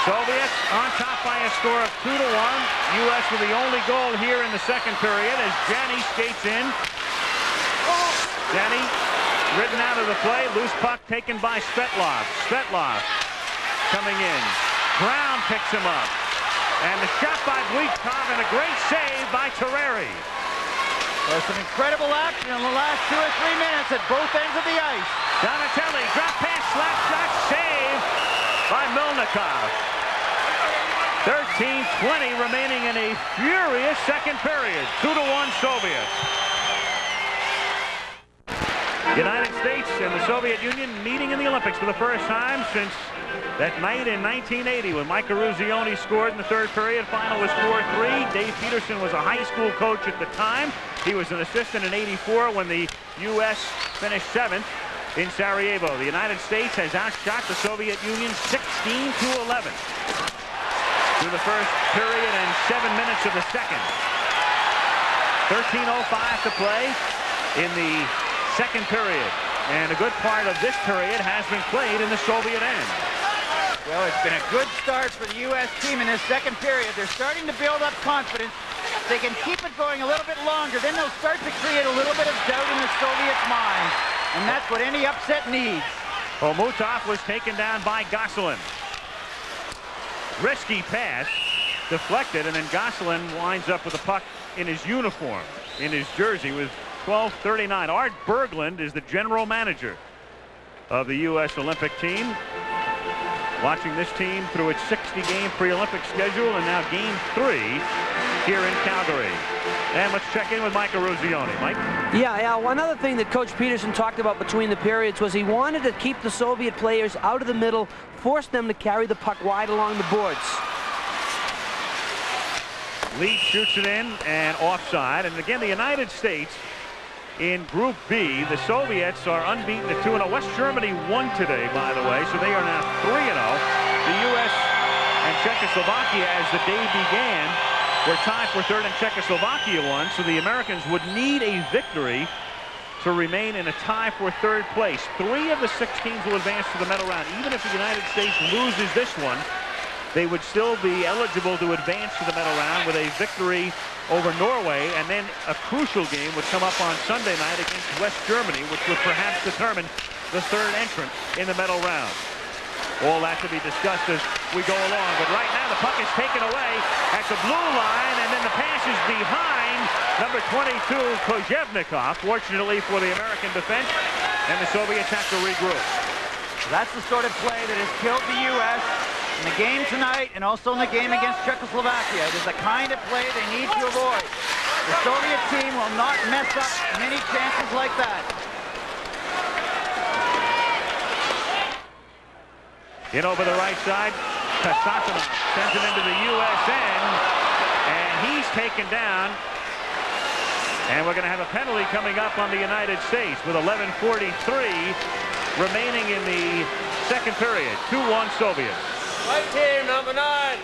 Soviets on top by a score of 2-1. U.S. with the only goal here in the second period as Janney skates in. Janney ridden out of the play. Loose puck taken by Svetlov. Svetlov coming in. Brown picks him up. And the shot by Bleachkov and a great save by Terreri. There's some incredible action in the last 2 or 3 minutes at both ends of the ice. Donatelli, drop pass, slap shot, save by Milnikov. 13:20 remaining in a furious second period. 2-1 Soviets. United States and the Soviet Union meeting in the Olympics for the first time since that night in 1980 when Mike Eruzione scored in the third period. Final was 4-3. Dave Peterson was a high school coach at the time. He was an assistant in '84 when the U.S. finished 7th in Sarajevo. The United States has outshot the Soviet Union 16-11 through the first period and 7 minutes of the second. 13:05 to play in the second period. And a good part of this period has been played in the Soviet end. Well, it's been a good start for the U.S. team in this second period. They're starting to build up confidence. If they can keep it going a little bit longer, then they'll start to create a little bit of doubt in the Soviets' minds. And that's what any upset needs. Omutov was taken down by Gosselin. Risky pass, deflected, and then Gosselin winds up with a puck in his uniform, in his jersey, with 12:39. Art Berglund is the general manager of the U.S. Olympic team. Watching this team through its 60-game pre-Olympic schedule and now Game 3 here in Calgary. And let's check in with Mike Eruzione. Mike? Yeah, one other thing that Coach Peterson talked about between the periods was he wanted to keep the Soviet players out of the middle, force them to carry the puck wide along the boards. Leach shoots it in and offside. And again, the United States in Group B, the Soviets are unbeaten at 2-0. West Germany won today, by the way, so they are now 3-0. The U.S. and Czechoslovakia, as the day began, were tied for third, and Czechoslovakia won, so the Americans would need a victory to remain in a tie for third place. 3 of the 6 teams will advance to the medal round. Even if the United States loses this one, they would still be eligible to advance to the medal round with a victory over Norway, and then a crucial game would come up on Sunday night against West Germany, which would perhaps determine the third entrant in the medal round. All that to be discussed as we go along, but right now the puck is taken away at the blue line, and then the pass is behind number 22, Kozhevnikov, fortunately for the American defense, and the Soviets have to regroup. That's the sort of play that has killed the U.S. in the game tonight and also in the game against Czechoslovakia. It is the kind of play they need to avoid. The Soviet team will not mess up many chances like that. In over the right side, Kasatonov sends it into the U.S. end, and he's taken down. And we're going to have a penalty coming up on the United States with 11:43 remaining in the second period. 2-1 Soviets. Right here, number 9.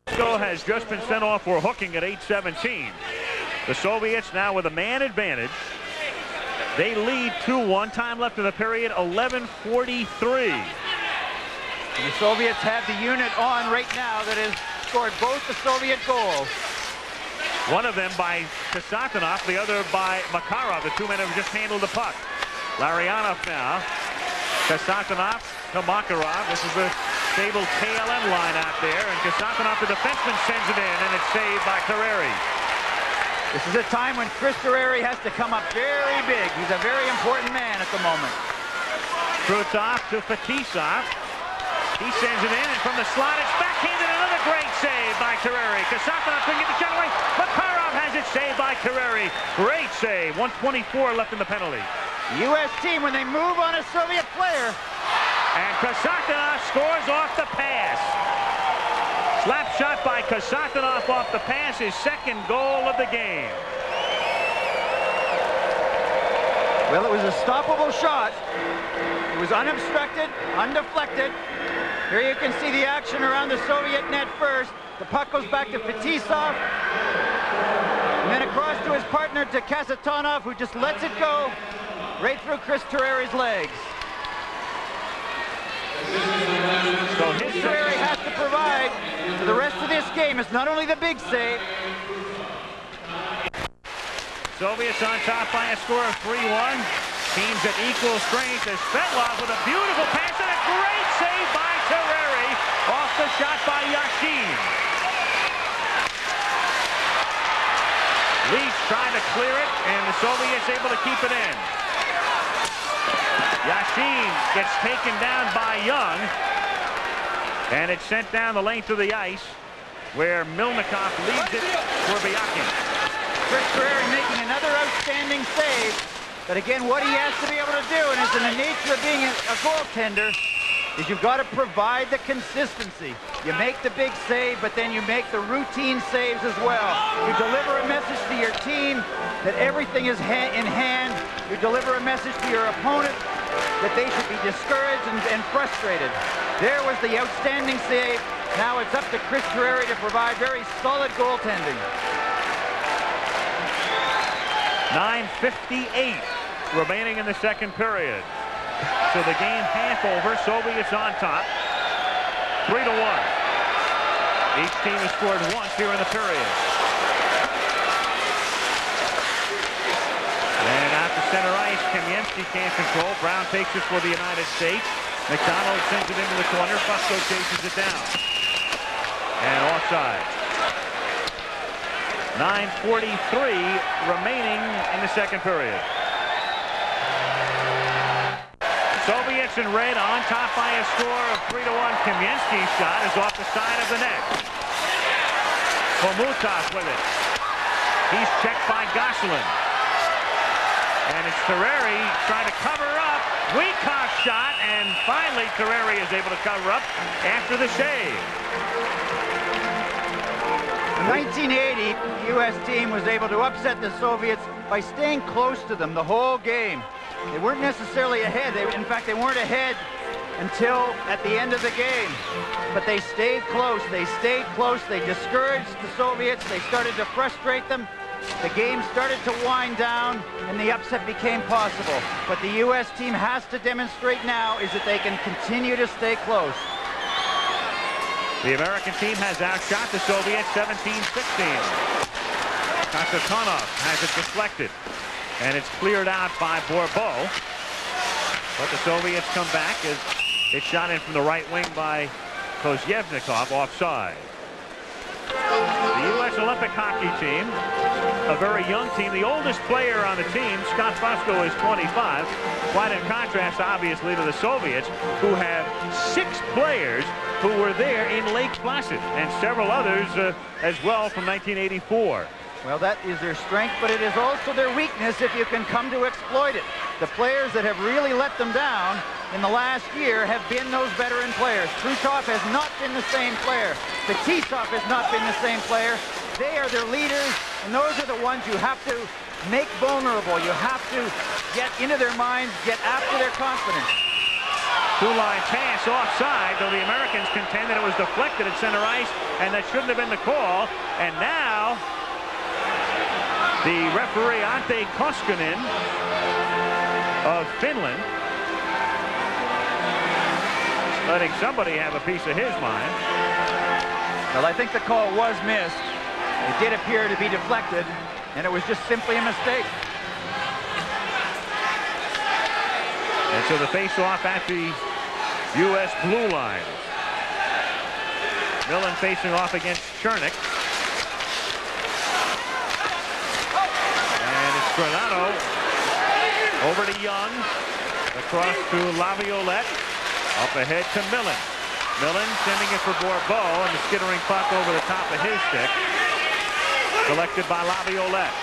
Mexico has just been sent off for hooking at 8:17. The Soviets now with a man advantage. They lead 2-1. Time left in the period, 11:43. And the Soviets have the unit on right now that has scored both the Soviet goals. One of them by Kasatonov, the other by Makarov. The 2 men have just handled the puck. Larionov now. Kasatonov to Makarov. This is the stable KLM line out there. And Kasatonov, the defenseman, sends it in, and it's saved by Terreri. This is a time when Chris Terreri has to come up very big. He's a very important man at the moment. Krutov to Fetisov. He sends it in, and from the slot, it's backhanded. Another great save by Terreri. Kasatonov couldn't get the shot away. Makarov has it saved by Terreri. Great save. 1:24 left in the penalty. U.S. team, when they move on a Soviet player. And Kasatonov scores off the pass. Slap shot by Kasatonov off the pass, his second goal of the game. Well, it was a stoppable shot. It was unobstructed, undeflected. Here you can see the action around the Soviet net first. The puck goes back to Fetisov. And then across to his partner, to Kasatonov, who just lets it go right through Chris Terreri's legs. So Chris Terreri has to provide for the rest of this game. It's not only the big save. Soviets on top by a score of 3-1. Teams at equal strength as Svetlov with a beautiful pass and a great save by Terreri off the shot by Yashin. Leach trying to clear it, and the Soviets able to keep it in. Yashin gets taken down by Young, and it's sent down the length of the ice, where Milnikov leaves it for Byakin. Chris Terreri making another outstanding save. But again, what he has to be able to do, and it's in the nature of being a goaltender, is you've got to provide the consistency. You make the big save, but then you make the routine saves as well. You deliver a message to your team that everything is in hand. You deliver a message to your opponent that they should be discouraged and frustrated. There was the outstanding save. Now it's up to Chris Terreri to provide very solid goaltending. 9:58 remaining in the second period. So the game half over. Soviets on top. 3-1. Each team has scored once here in the period. And out to center ice, Kamensky can't control. Brown takes it for the United States. McDonald sends it into the corner. Fusco chases it down. And offside. 9:43 remaining in the second period. Soviets in red on top by a score of 3-1. Kamensky's shot is off the side of the net. Komutov with it. He's checked by Gosselin. And it's Terreri trying to cover up. Weekoff's shot, and finally Terreri is able to cover up after the save. In 1980, the U.S. team was able to upset the Soviets by staying close to them the whole game. They weren't necessarily ahead. In fact, they weren't ahead until at the end of the game. But they stayed close. They stayed close. They discouraged the Soviets. They started to frustrate them. The game started to wind down, and the upset became possible. But the U.S. team has to demonstrate now is that they can continue to stay close. The American team has outshot the Soviets 17-16. Kasatonov has it deflected, and it's cleared out by Bourbeau. But the Soviets come back as it's shot in from the right wing by Kozyevnikov offside. The U.S. Olympic hockey team, a very young team. The oldest player on the team, Scott Fusco, is 25. Quite in contrast, obviously, to the Soviets, who have 6 players who were there in Lake Placid, and several others as well from 1984. Well, that is their strength, but it is also their weakness if you can come to exploit it. The players that have really let them down in the last year have been those veteran players. Krutov has not been the same player. Fetisov has not been the same player. They are their leaders, and those are the ones you have to make vulnerable. You have to get into their minds, get after their confidence. Two-line pass offside, though the Americans contend that it was deflected at center ice, and that shouldn't have been the call. And now the referee, Ante Koskinen of Finland, letting somebody have a piece of his mind. Well, I think the call was missed. It did appear to be deflected, and it was just simply a mistake. And so the face-off at the U.S. blue line. Millen facing off against Chernik. Granado over to Young. Across to Laviolette. Up ahead to Millen. Millen sending it for Bourbeau, and the skittering puck over the top of his stick. Collected by Laviolette.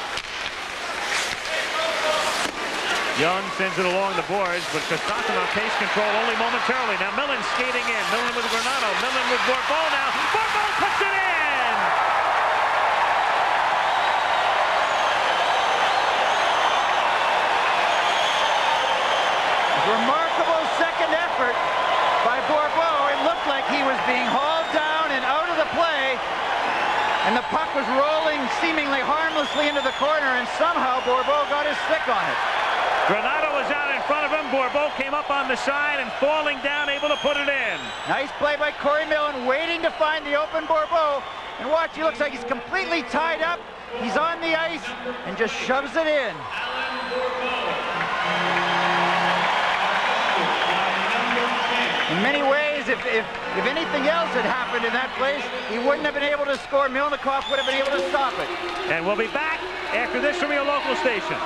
Young sends it along the boards, but Kostoshin on pace control only momentarily. Now Millen skating in. Millen with Granado. Millen with Bourbeau now. Bourbeau puts it in! Remarkable second effort by Bourbeau. It looked like he was being hauled down and out of the play. And the puck was rolling seemingly harmlessly into the corner, and somehow Bourbeau got his stick on it. Granado was out in front of him. Bourbeau came up on the side and falling down, able to put it in. Nice play by Corey Millen, waiting to find the open Bourbeau. And watch, he looks like he's completely tied up. He's on the ice and just shoves it in. In many ways, if anything else had happened in that place, he wouldn't have been able to score. Milnikov would have been able to stop it. And we'll be back after this from your local station.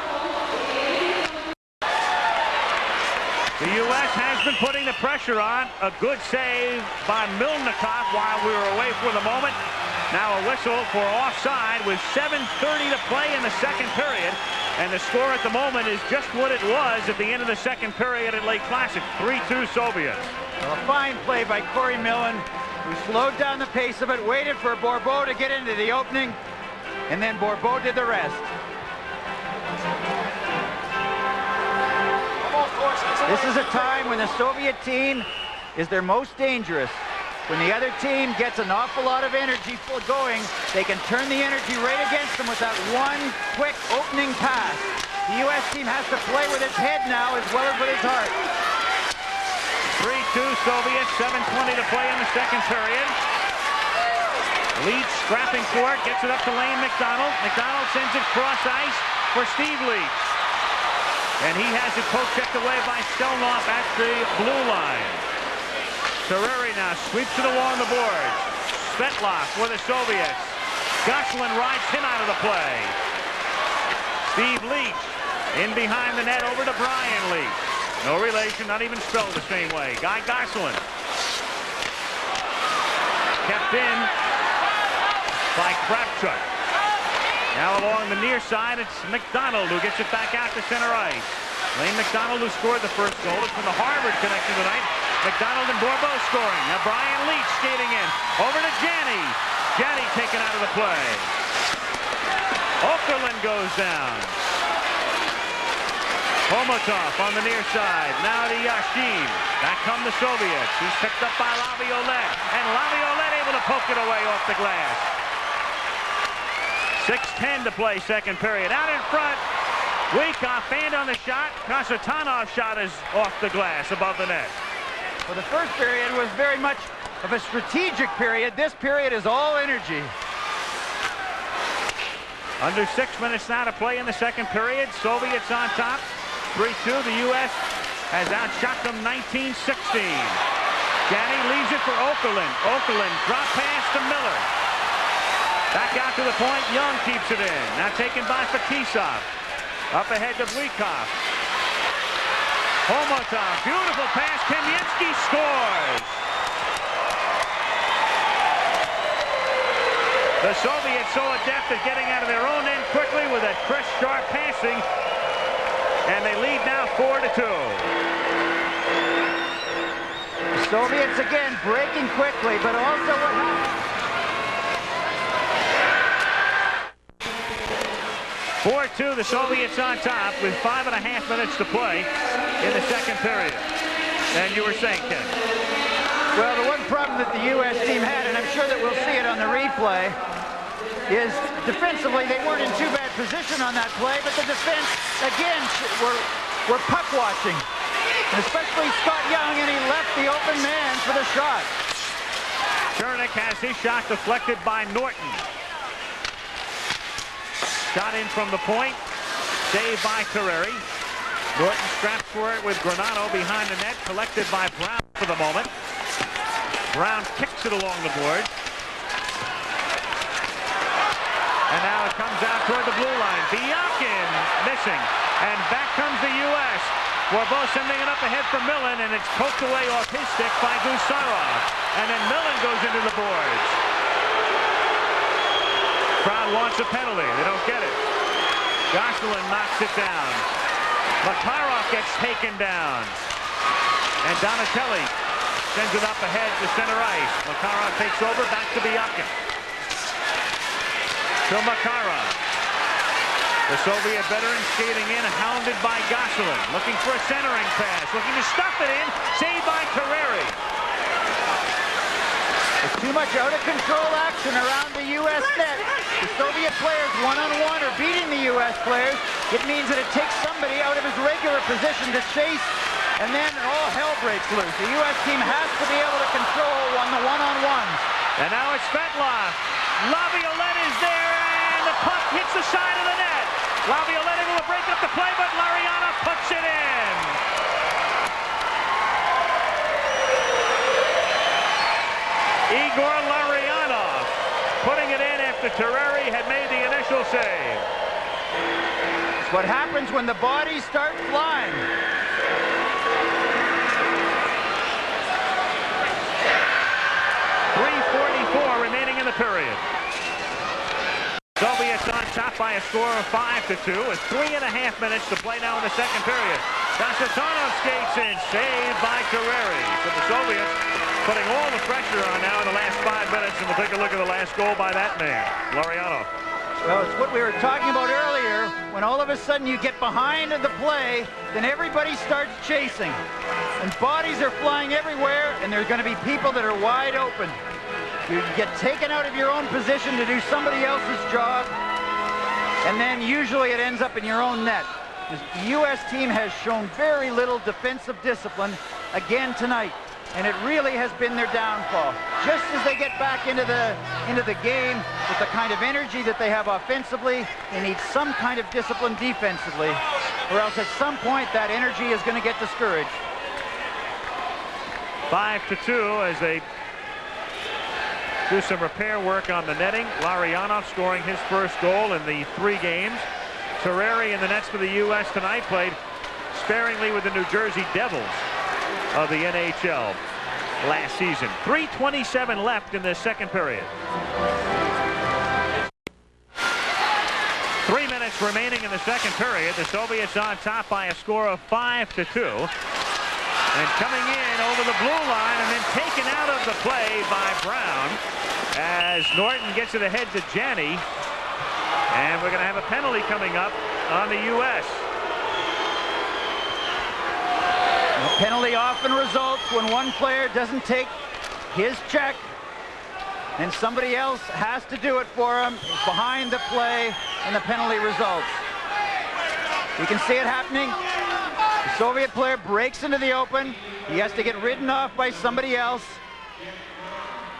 The U.S. has been putting the pressure on. A good save by Milnikov while we were away for the moment. Now a whistle for offside with 7:30 to play in the second period. And the score at the moment is just what it was at the end of the second period at Lake Placid. 3-2 Soviets. Well, a fine play by Corey Millen, who slowed down the pace of it, waited for Bourbeau to get into the opening, and then Bourbeau did the rest. This is a time when the Soviet team is their most dangerous. When the other team gets an awful lot of energy going, they can turn the energy right against them with that one quick opening pass. The U.S. team has to play with its head now as well as with its heart. 3-2 Soviets, 7:20 to play in the second period. Leach scrapping for it, gets it up to Lane McDonald. McDonald sends it cross ice for Steve Leach. And he has it poke-checked away by Stelnoff at the blue line. Tereri now sweeps it along the boards. Svetlov for the Soviets. Gosselin rides him out of the play. Steve Leach in behind the net over to Brian Leach. No relation, not even spelled the same way. Guy Gosselin. Kept in by Kravchuk. Now along the near side, it's McDonald who gets it back out to center ice. Lane McDonald, who scored the first goal. It's from the Harvard connection tonight. McDonald and Bourbeau scoring. Now Brian Leach skating in. Over to Janney. Janney taken out of the play. Okerlund goes down. Homotov on the near side. Now to Yashin. Back come the Soviets. He's picked up by Laviolette. And Laviolette able to poke it away off the glass. 6:10 to play second period. Out in front. Wyckoff fanned on the shot. Kasatonov shot is off the glass above the net. Well, the first period was very much of a strategic period. This period is all energy. Under 6 minutes now to play in the second period. Soviets on top. 3-2. The U.S. has outshot them 19-16. Janney leaves it for Okerlund. Okerlund drop pass to Miller. Back out to the point. Young keeps it in. Now taken by Fetisov. Up ahead to Wyckoff. Homotov. Beautiful pass. Kamensky scores. The Soviets so adept at getting out of their own end quickly with that crisp, sharp passing. And they lead now 4-2. The Soviets again breaking quickly, but also what happened? 4-2, the Soviets on top with 5.5 minutes to play in the second period. And you were saying, Ken? Well, the one problem that the U.S. team had, and I'm sure that we'll see it on the replay, is defensively they weren't in too bad position on that play, but the defense, again, were puck watching. And especially Scott Young, and he left the open man for the shot. Chernik has his shot deflected by Norton. Shot in from the point. Saved by Tereri. Norton straps for it with Granado behind the net. Collected by Brown for the moment. Brown kicks it along the board. And now it comes out toward the blue line. Biakin missing. And back comes the U.S. Warbeau sending it up ahead for Millen, and it's poked away off his stick by Gusarov. And then Millen goes into the boards. Crowd wants a penalty. They don't get it. Gosselin knocks it down. Makarov gets taken down. And Donatelli sends it up ahead to center ice. Makarov takes over, back to Biakin. To Makarov. The Soviet veteran skating in, hounded by Gosselin. Looking for a centering pass. Looking to stuff it in. Saved by Carreri. There's too much out-of-control action around the U.S. net. The Soviet players one-on-one are beating the U.S. players. It means that it takes somebody out of his regular position to chase, and then all hell breaks loose. The U.S. team has to be able to control the one-on-ones. And now it's Svetlov. Laviolette is there, and the puck hits the side of the net. Laviolette able to break up the play, but Lariano puts it in. Igor Larionov putting it in after Terreri had made the initial save. It's what happens when the bodies start flying. .344 remaining in the period. Soviets on top by a score of 5-2 with 3.5 minutes to play now in the second period. Dasatonov skates in, saved by Carreri. So the Soviets putting all the pressure on now in the last 5 minutes, and we'll take a look at the last goal by that man, Lariano. Well, it's what we were talking about earlier. When all of a sudden you get behind the play, then everybody starts chasing. And bodies are flying everywhere, and there's going to be people that are wide open. You get taken out of your own position to do somebody else's job, and then usually it ends up in your own net. The U.S. team has shown very little defensive discipline again tonight, and it really has been their downfall. Just as they get back into the game with the kind of energy that they have offensively, they need some kind of discipline defensively, or else at some point that energy is going to get discouraged. 5-2 as they do some repair work on the netting. Lariano scoring his first goal in the 3 games. Terreri in the nets for the U.S. tonight played sparingly with the New Jersey Devils of the NHL last season. 3:27 left in this second period. 3 minutes remaining in the second period. The Soviets on top by a score of 5-2. And coming in over the blue line and then taken out of the play by Brown as Norton gets it ahead to Janney. And we're going to have a penalty coming up on the U.S. A penalty often results when one player doesn't take his check and somebody else has to do it for him. He's behind the play and the penalty results. You can see it happening. The Soviet player breaks into the open. He has to get ridden off by somebody else,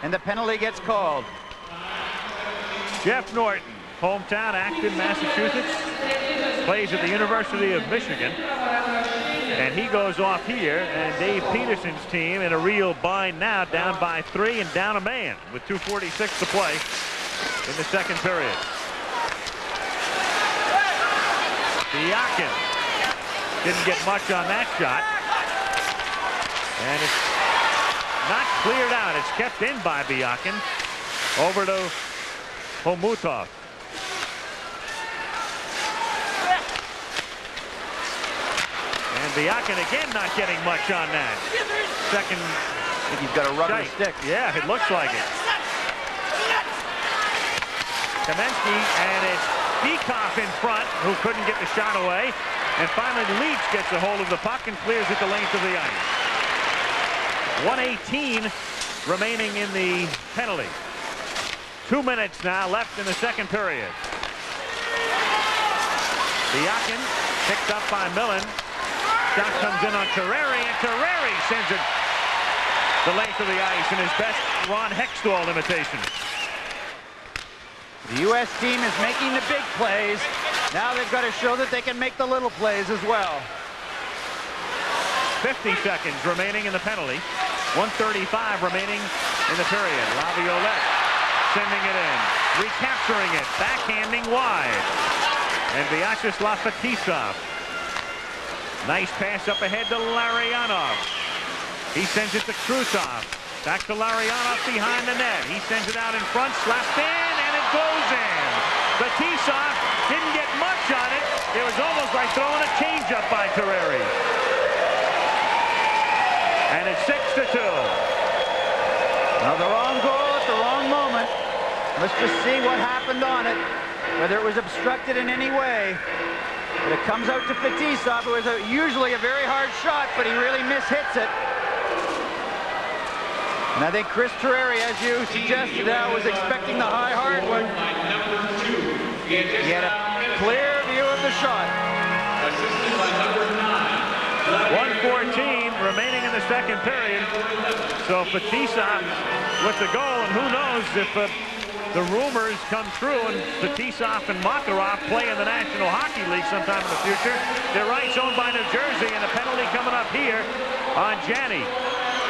and the penalty gets called. Jeff Norton, hometown, Acton, Massachusetts, plays at the University of Michigan, and he goes off here, and Dave Peterson's team in a real bind now, down by 3 and down a man with 2:46 to play in the second period. Biakin didn't get much on that shot, and it's not cleared out. It's kept in by Biakin over to Homutov. And Biakin again not getting much on that. Second, I think he's got a rubber stick. Yeah, it looks like it. Kamensky, and it's Dikoff in front, who couldn't get the shot away. And finally, Leach gets a hold of the puck and clears it the length of the ice. 1:18 remaining in the penalty. 2 minutes now left in the second period. Biakin picked up by Millen. Shot comes in on Terreri, and Terreri sends it the length of the ice in his best Ron Hextall imitation. The U.S. team is making the big plays. Now they've got to show that they can make the little plays as well. 50 seconds remaining in the penalty. 1:35 remaining in the period. Laviolette sending it in. recapturing it, backhanding wide. And Vyacheslav Fetisov. Nice pass up ahead to Larionov. He sends it to Krutov. Back to Larionov behind the net. He sends it out in front, slapped in, and it goes in. Fetisov didn't get much on it. It was almost like throwing a changeup by Terreri. And it's 6-2. Now the wrong goal at the wrong moment. Let's just see what happened on it, whether it was obstructed in any way. But it comes out to Fetisov, who is usually a very hard shot, but he really mishits it. And I think Chris Terreri, as you suggested, was expecting the high hard one. He had a clear view of the shot. 1:14 remaining in the second period. So Fetisov with the goal, and who knows if the rumors come true and Fetisov and Makarov play in the National Hockey League sometime in the future. Their rights owned by New Jersey, and a penalty coming up here on Janney.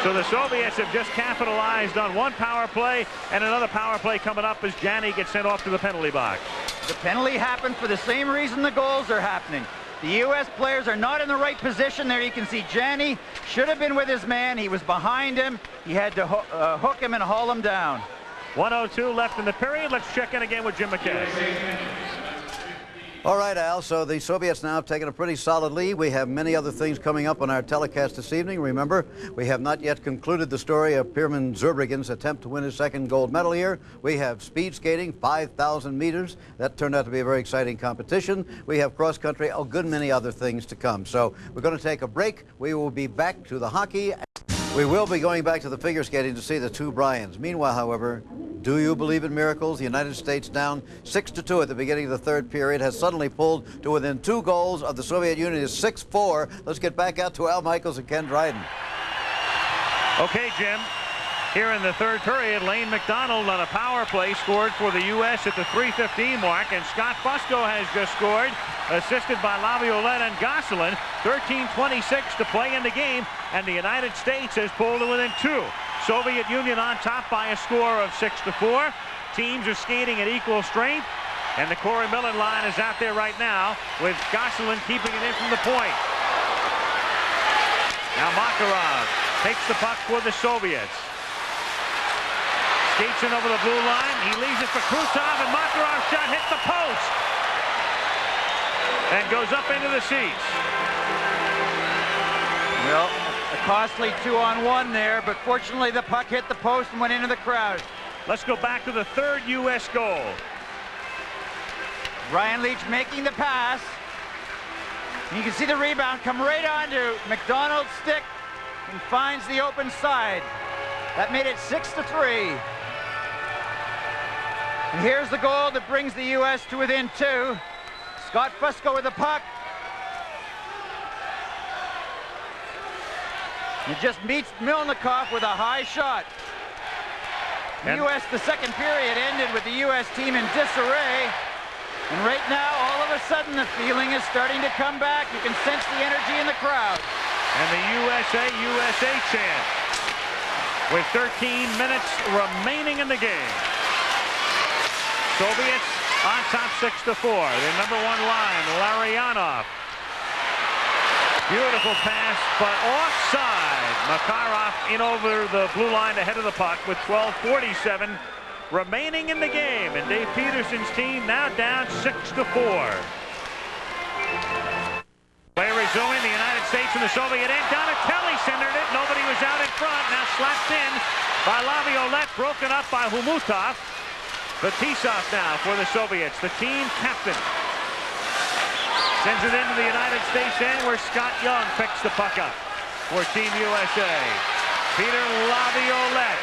So the Soviets have just capitalized on one power play, and another power play coming up as Janney gets sent off to the penalty box. The penalty happened for the same reason the goals are happening. The U.S. players are not in the right position. There you can see Janney should have been with his man. He was behind him. He had to hook him and haul him down. 1:02 left in the period. Let's check in again with Jim McKay. All right, Al, so the Soviets now have taken a pretty solid lead. We have many other things coming up on our telecast this evening. Remember, we have not yet concluded the story of Pirmin Zurbriggen's attempt to win his second gold medal here. We have speed skating, 5,000 meters. That turned out to be a very exciting competition. We have cross country, a good many other things to come. So we're going to take a break. We will be back to the hockey. We will be going back to the figure skating to see the two Bryans. Meanwhile, however, do you believe in miracles? The United States, down 6-2 at the beginning of the third period, has suddenly pulled to within 2 goals of the Soviet Union. Is 6-4. Let's get back out to Al Michaels and Ken Dryden. Okay, Jim. Here in the third period, Lane McDonald on a power play scored for the U.S. at the 3:15 mark, and Scott Fusco has just scored, assisted by Laviolette and Gosselin. 13:26 to play in the game, and the United States has pulled to within 2. Soviet Union on top by a score of 6-4. Teams are skating at equal strength, and the Corey Millen line is out there right now with Gosselin keeping it in from the point. Now Makarov takes the puck for the Soviets. Skates in over the blue line. He leaves it for Krutov, and Makarov's shot hits the post and goes up into the seats. Well, a costly 2-on-1 there, but fortunately the puck hit the post and went into the crowd. Let's go back to the third U.S. goal. Brian Leach making the pass. You can see the rebound come right onto McDonald's stick and finds the open side. That made it 6-3. And here's the goal that brings the U.S. to within 2. Scott Fusco with the puck. It just meets Milnikov with a high shot. The U.S. the second period ended with the U.S. team in disarray. And right now, all of a sudden, the feeling is starting to come back. You can sense the energy in the crowd. And the USA, USA chant with 13 minutes remaining in the game. Soviets on top 6-4. Their number 1 line, Larionov. Beautiful pass, but offside. Makarov in over the blue line ahead of the puck with 12:47 remaining in the game. And Dave Peterson's team now down 6-4. Play resuming, the United States and the Soviet end. Donatelli centered it. Nobody was out in front. Now slapped in by Laviolette, broken up by Humutov. Fetisov now for the Soviets, the team captain. Sends it into the United States end where Scott Young picks the puck up for Team USA. Peter Laviolette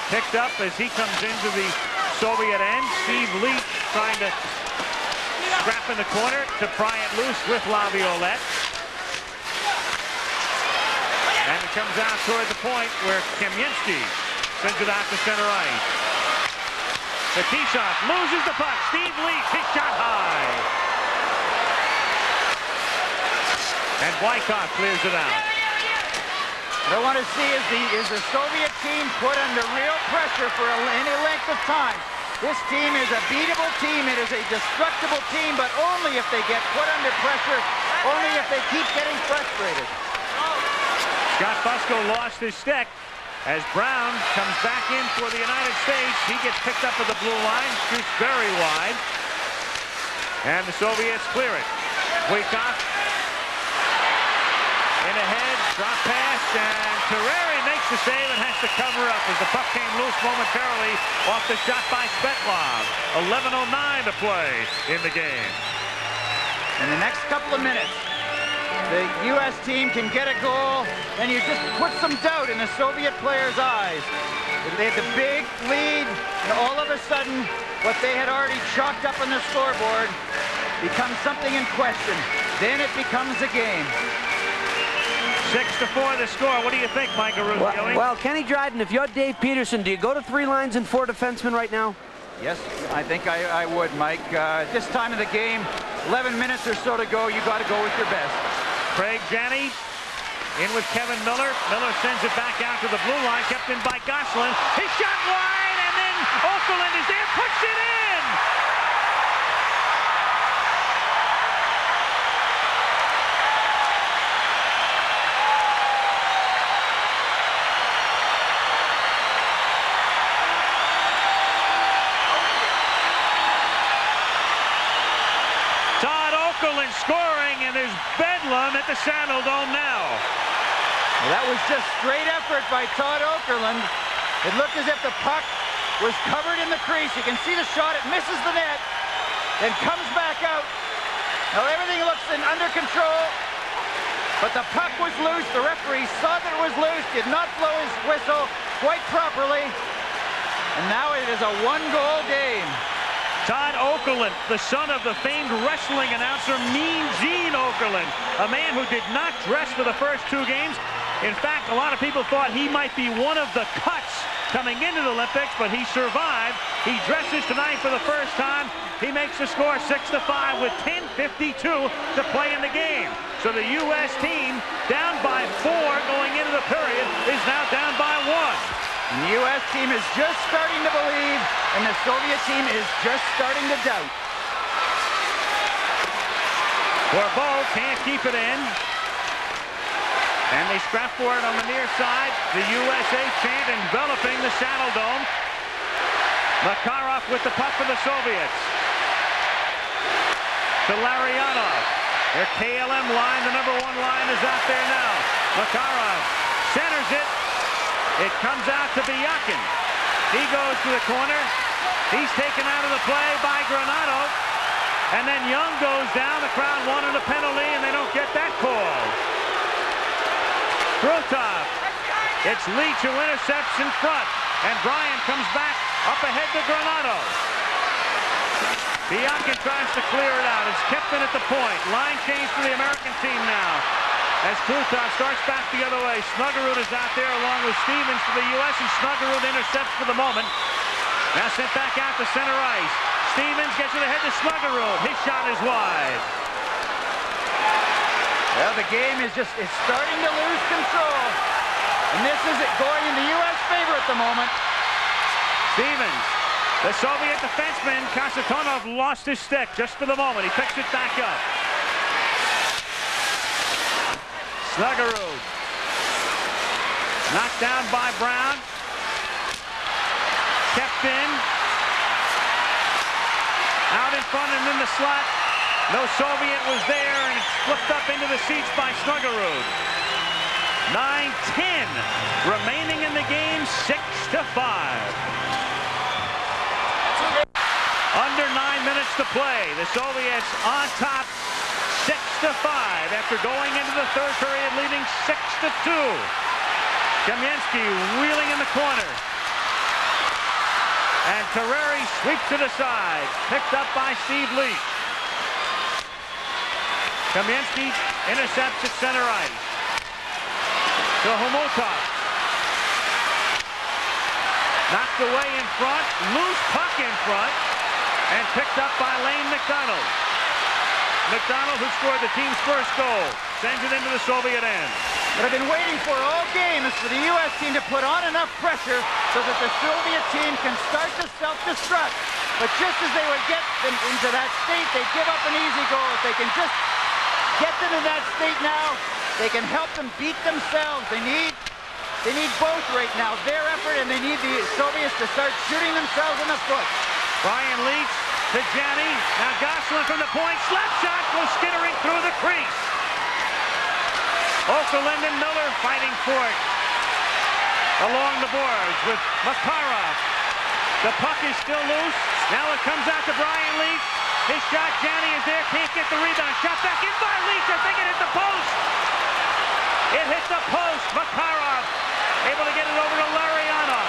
picked up as he comes into the Soviet end. Steve Leach trying to scrap in the corner to pry it loose with Laviolette. And it comes out toward the point where Kamensky sends it out to center ice. Fetisov loses the puck. Steve Leach, his shot high. And Wyckoff clears it out. What I want to see is the Soviet team put under real pressure for any length of time. This team is a beatable team. It is a destructible team, but only if they get put under pressure, only if they keep getting frustrated. Scott Fusco lost his stick as Brown comes back in for the United States. He gets picked up at the blue line, shoots very wide, and the Soviets clear it. Wyckoff in ahead, drop pass, and Terreri makes the save and has to cover up as the puck came loose momentarily off the shot by Svetlov. 11:09 to play in the game. In the next couple of minutes, the U.S. team can get a goal, and you just put some doubt in the Soviet players' eyes. They had the big lead, and all of a sudden, what they had already chalked up on the scoreboard becomes something in question. Then it becomes a game. 6-4 the score. What do you think, Michael Ruggieri? Well, Kenny Dryden, if you're Dave Peterson, do you go to 3 lines and 4 defensemen right now? Yes, I think I would, Mike. At this time of the game, 11 minutes or so to go, you got to go with your best. Craig Janney in with Kevin Miller. Miller sends it back out to the blue line, kept in by Gosselin. His shot wide, and then Okerlund is there, puts it in! Okerlund scoring, and there's bedlam at the Saddle Dome now. Well, that was just straight effort by Todd Okerlund. It looked as if the puck was covered in the crease. You can see the shot. It misses the net, then comes back out. Now everything looks under control, but the puck was loose. The referee saw that it was loose, did not blow his whistle quite properly, and now it is a 1-goal game. Todd Okerlund, the son of the famed wrestling announcer Mean Gene Okerlund, a man who did not dress for the first 2 games. In fact, a lot of people thought he might be one of the cuts coming into the Olympics, but he survived. He dresses tonight for the first time. He makes the score 6-5 with 10:52 to play in the game. So the U.S. team, down by 4 going into the period, is now down by 1. And the U.S. team is just starting to believe, and the Soviet team is just starting to doubt. Corbeau can't keep it in. And they scrap for it on the near side. The USA chant enveloping the Saddle Dome. Makarov with the puck for the Soviets. To Larionov. Their KLM line, the #1 line, is out there now. Makarov centers it. It comes out to Biakin. He goes to the corner. He's taken out of the play by Granato. And then Young goes down. The crowd wanted a penalty, and they don't get that call. Krutov. It's Leach who intercepts in front. And Bryant comes back up ahead to Granato. Biakin tries to clear it out. It's Kepman at the point. Line change for the American team now. As Krutov starts back the other way. Snuggerud is out there along with Stevens for the U.S. and Snuggerud intercepts for the moment. Now sent back out to center ice. Stevens gets it ahead to Snuggerud. His shot is wide. Well, the game is just, it's starting to lose control. And this is it going in the U.S. favor at the moment. Stevens, the Soviet defenseman, Kasatonov, lost his stick just for the moment. He picks it back up. Snuggerud. Knocked down by Brown. Kept in. Out in front and in the slot. No Soviet was there, and it's flipped up into the seats by Snuggerud. 9:10 remaining in the game, 6-5. Under 9 minutes to play. The Soviets on top, 6-5 after going into the third period, leading 6-2. Kamensky wheeling in the corner. And Terreri sweeps it aside, picked up by Steve Leach. Kamensky intercepts at center ice. To Homotov. Knocked away in front, loose puck in front, and picked up by Lane McDonald. McDonald, who scored the team's first goal, sends it into the Soviet end. What I've been waiting for all game is for the U.S. team to put on enough pressure so that the Soviet team can start to self-destruct. But just as they would get them into that state, they give up an easy goal. If they can just get them in that state now, they can help them beat themselves. They need both right now, their effort, and they need the Soviets to start shooting themselves in the foot. Brian Leach to Janney. Now Gosselin from the point. Slap shot goes skittering through the crease. Okerlund and Miller fighting for it along the boards with Makarov. The puck is still loose. Now it comes out to Brian Leach. His shot, Janney is there, can't get the rebound. Shot back in by Leach. I think it hit the post. It hit the post. Makarov able to get it over to Larionov.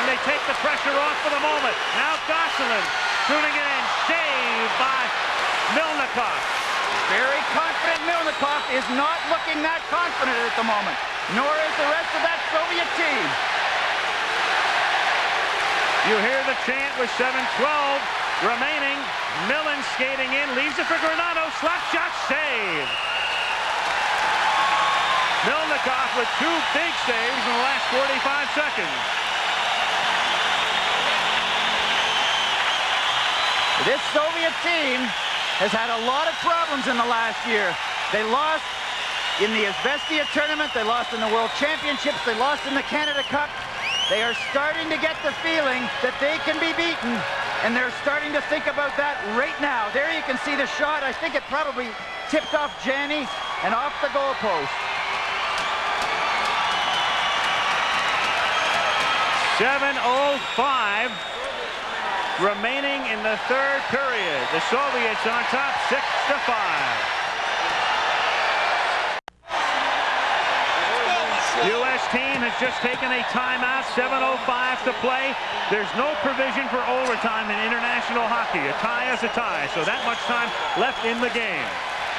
And they take the pressure off for the moment. Now Gosselin shooting it in. Saved by Milnikov. Very confident Milnikov is not looking that confident at the moment, nor is the rest of that Soviet team. You hear the chant with 7:12 remaining. Millen skating in, leaves it for Granado. Slap shot save. Milnikov with 2 big saves in the last 45 seconds. This Soviet team has had a lot of problems in the last year. They lost in the Izvestia tournament, they lost in the World Championships, they lost in the Canada Cup. They are starting to get the feeling that they can be beaten, and they're starting to think about that right now. There you can see the shot. I think it probably tipped off Janney and off the goalpost. 7:05 remaining in the third period. The Soviets on top 6-5. U.S. team has just taken a timeout, 7:05 to play. There's no provision for overtime in international hockey. A tie is a tie, so that much time left in the game.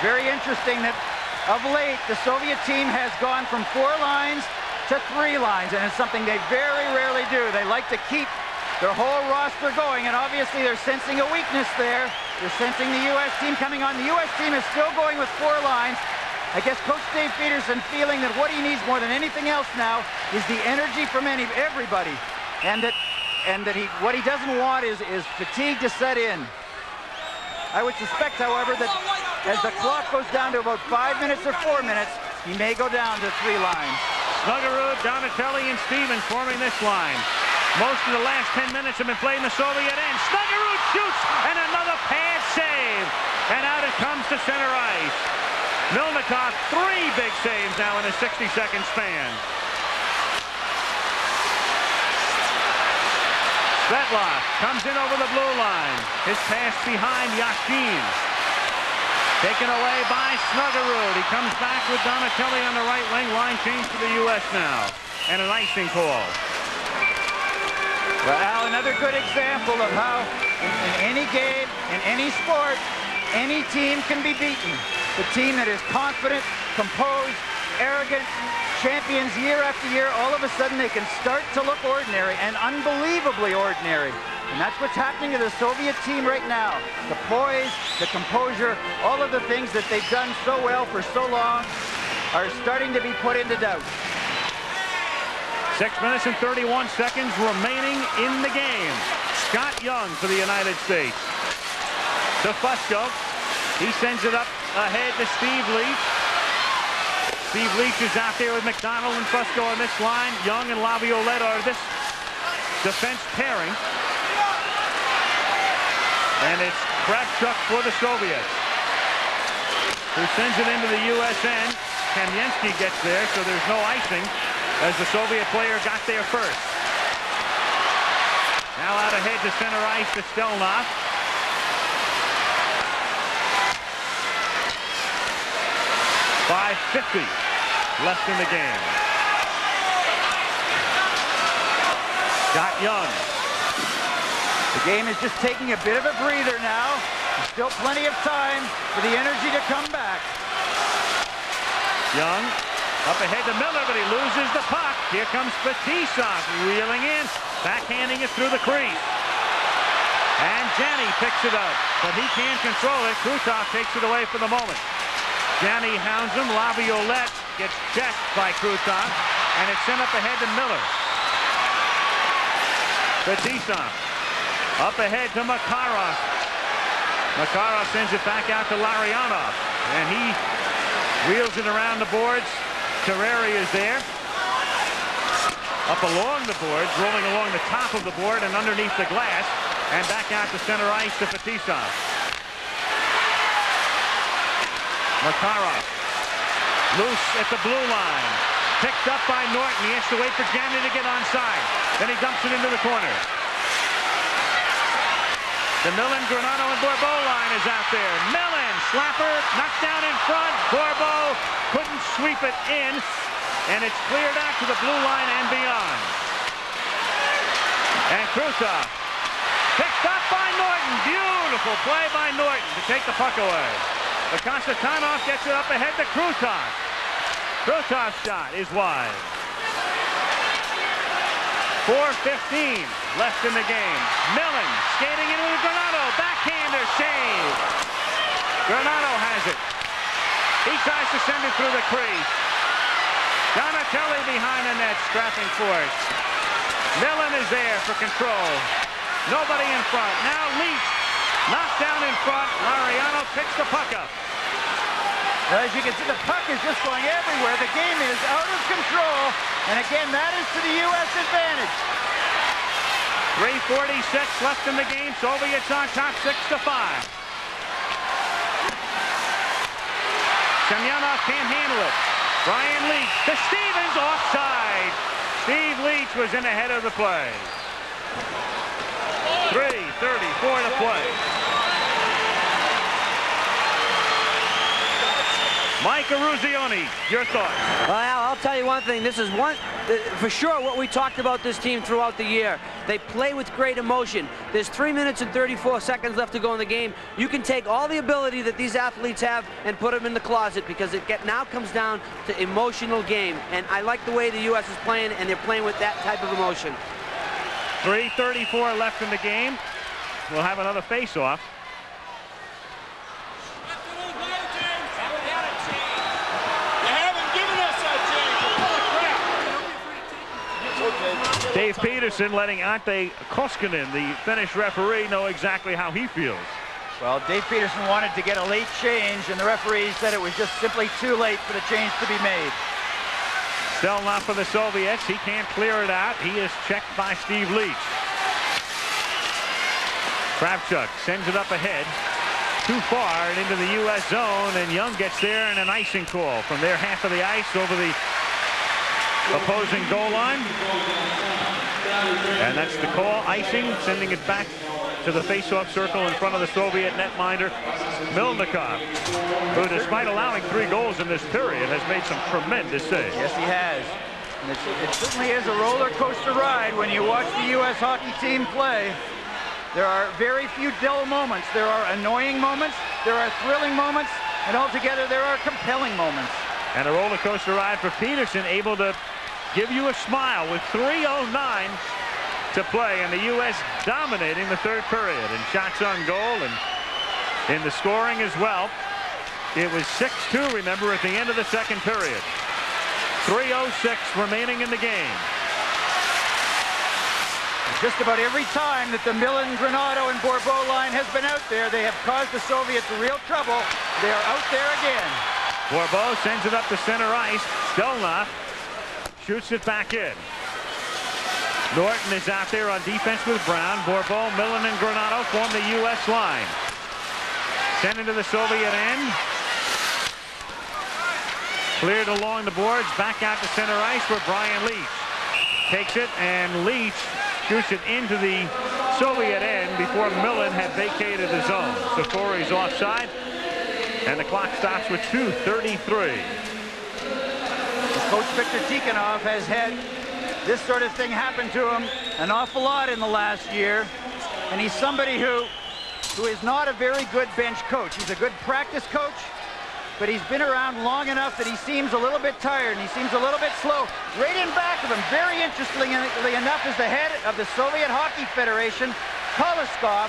Very interesting that of late the Soviet team has gone from 4 lines to 3 lines, and it's something they very rarely do. They like to keep their whole roster going, and obviously they're sensing a weakness there. They're sensing the U.S. team coming on. The U.S. team is still going with 4 lines. I guess Coach Dave Peterson feeling that what he needs more than anything else now is the energy from everybody, and that what he doesn't want is fatigue to set in. I would suspect, however, that as the clock goes down to about 5 minutes or 4 minutes, he may go down to 3 lines. Snuggerud, Donatelli, and Stevens forming this line. Most of the last 10 minutes have been played in the Soviet end. Snuggerud shoots, and another pad save. And out it comes to center ice. Milnikov, 3 big saves now in a 60-second span. Svetlov comes in over the blue line. His pass behind Yashin. Taken away by Snuggerud. He comes back with Donatelli on the right wing. Line change to the U.S. now. And an icing call. Well, Al, another good example of how in any game, in any sport, any team can be beaten. The team that is confident, composed, arrogant, champions year after year, all of a sudden they can start to look ordinary, and unbelievably ordinary. And that's what's happening to the Soviet team right now. The poise, the composure, all of the things that they've done so well for so long are starting to be put into doubt. 6 minutes and 31 seconds remaining in the game. Scott Young for the United States. To Fusco. He sends it up ahead to Steve Leach. Steve Leach is out there with McDonald and Fusco on this line. Young and Laviolette are this defense pairing. And it's Kravchuk for the Soviets, who sends it into the U.S. end. Kamensky gets there, so there's no icing, as the Soviet player got there first. Now out ahead to center ice to Stelnov. .550 left in the game. Scott Young. The game is just taking a bit of a breather now. There's still plenty of time for the energy to come back. Young up ahead to Miller, but he loses the puck. Here comes Fetisov reeling in, backhanding it through the crease. And Janney picks it up, but he can't control it. Krutov takes it away for the moment. Janney hounds him. Laviolette gets checked by Krutov, and it's sent up ahead to Miller. Fetisov up ahead to Makarov. Makarov sends it back out to Larionov, and he wheels it around the boards. Terreri is there. Up along the boards, rolling along the top of the board and underneath the glass, and back out to center ice to Fetisov. Makarov loose at the blue line. Picked up by Norton. He has to wait for Janny to get onside. Then he dumps it into the corner. The Millen, Granato, and Bourbeau line is out there. Millen, slapper, knocked down in front. Bourbeau couldn't sweep it in, and it's cleared out to the blue line and beyond. And Krutov picked up by Norton. Beautiful play by Norton to take the puck away. The Konstantinov gets it up ahead to Krutov. Krutov's shot is wide. 4:15 left in the game. Millen skating into the Granato. Backhander save. Granato has it. He tries to send it through the crease. Donatelli behind the net, strapping for it. Millen is there for control. Nobody in front. Now Leach knocked down in front. Mariano picks the puck up. As you can see, the puck is just going everywhere. The game is out of control. And again, that is to the U.S. advantage. 3:46 left in the game. Soviets on top 6-5. Semyonov can't handle it. Brian Leach to Stevens, offside. Steve Leach was in ahead of the play. 3:34 to play. Mike Eruzione, your thoughts? Well, I'll tell you one thing. This is for sure what we talked about this team throughout the year. They play with great emotion. There's 3 minutes and 34 seconds left to go in the game. You can take all the ability that these athletes have and put them in the closet, because it now comes down to emotional game. And I like the way the U.S. is playing, and they're playing with that type of emotion. 3:34 left in the game. We'll have another face-off. Dave Peterson letting Ante Koskinen, the Finnish referee, know exactly how he feels. Well, Dave Peterson wanted to get a late change, and the referee said it was just simply too late for the change to be made. Still not for the Soviets. He can't clear it out. He is checked by Steve Leach. Kravchuk sends it up ahead. Too far and into the U.S. zone, and Young gets there, and an icing call from their half of the ice over the opposing goal line. And that's the call, icing, sending it back to the face-off circle in front of the Soviet netminder, Milnikov, who, despite allowing 3 goals in this period, has made some tremendous saves. Yes, he has. And it certainly is a roller coaster ride when you watch the U.S. hockey team play. There are very few dull moments. There are annoying moments, there are thrilling moments, and altogether there are compelling moments. And a roller coaster ride for Peterson, able to give you a smile with 3:09 to play, and the U.S. dominating the third period in shots on goal and in the scoring as well. It was 6-2, remember, at the end of the second period. 3:06 remaining in the game. Just about every time that the Millen, Granato, and Bourbeau line has been out there, they have caused the Soviets real trouble. They are out there again. Bourbeau sends it up to center ice. Stelnoff shoots it back in. Norton is out there on defense with Brown. Bourbeau, Millen, and Granato form the U.S. line. Sent into the Soviet end. Cleared along the boards, back out to center ice where Brian Leach takes it, and Leach shoots it into the Soviet end before Millen had vacated the zone. So Corey's offside, and the clock stops with 2:33. Coach Victor Tikhonov has had this sort of thing happen to him an awful lot in the last year, and he's somebody who is not a very good bench coach. He's a good practice coach, but he's been around long enough that he seems a little bit tired, and he seems a little bit slow. Right in back of him, very interestingly enough, is the head of the Soviet Hockey Federation, Koloskov,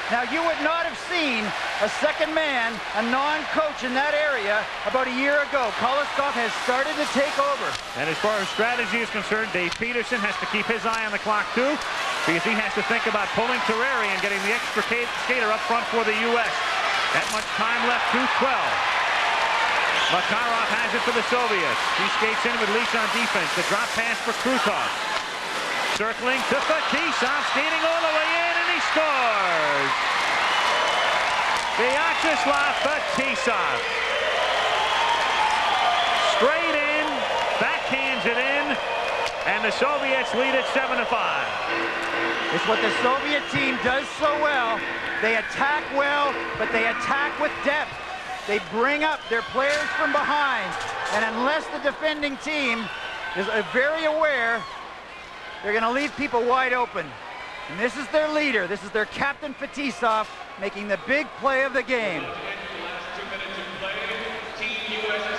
Now, you would not have seen a second man, a non-coach in that area about a year ago. Koleskov has started to take over. And as far as strategy is concerned, Dave Peterson has to keep his eye on the clock too, because he has to think about pulling Terreri and getting the extra skater up front for the U.S. That much time left, 2:12. Makarov has it for the Soviets. He skates in with Leach on defense. The drop pass for Krutov. Circling to Fetisov, skating all the way in, and he scores! Vyacheslav Fetisov. Straight in, backhands it in, and the Soviets lead it 7-5. It's what the Soviet team does so well. They attack well, but they attack with depth. They bring up their players from behind, and unless the defending team is very aware, they're going to leave people wide open. And this is their leader. This is their captain, Fetisov, making the big play of the game.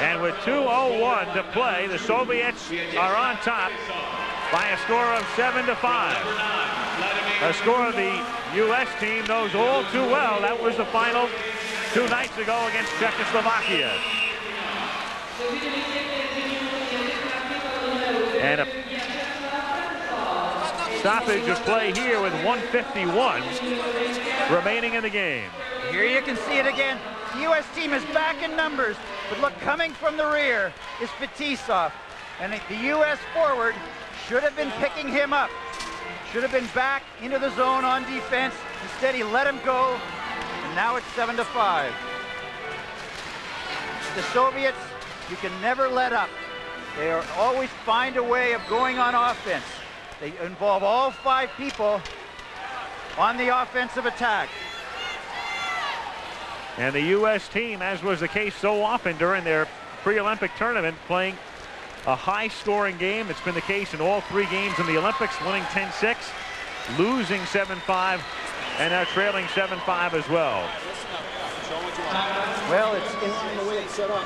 And with 2:01 to play, the Soviets are on top by a score of 7-5. A score the U.S. team knows all too well. That was the final 2 nights ago against Czechoslovakia. And a stoppage of play here with 1:51 remaining in the game. Here you can see it again. The U.S. team is back in numbers, but look, coming from the rear is Fetisov. And the U.S. forward should have been picking him up. Should have been back into the zone on defense. Instead, he let him go, and now it's 7-5. The Soviets, you can never let up. They always find a way of going on offense. They involve all 5 people on the offensive attack. And the U.S. team, as was the case so often during their pre-Olympic tournament, playing a high-scoring game. It's been the case in all 3 games in the Olympics, winning 10-6, losing 7-5, and now trailing 7-5 as well. Well, it's in the way it's set up.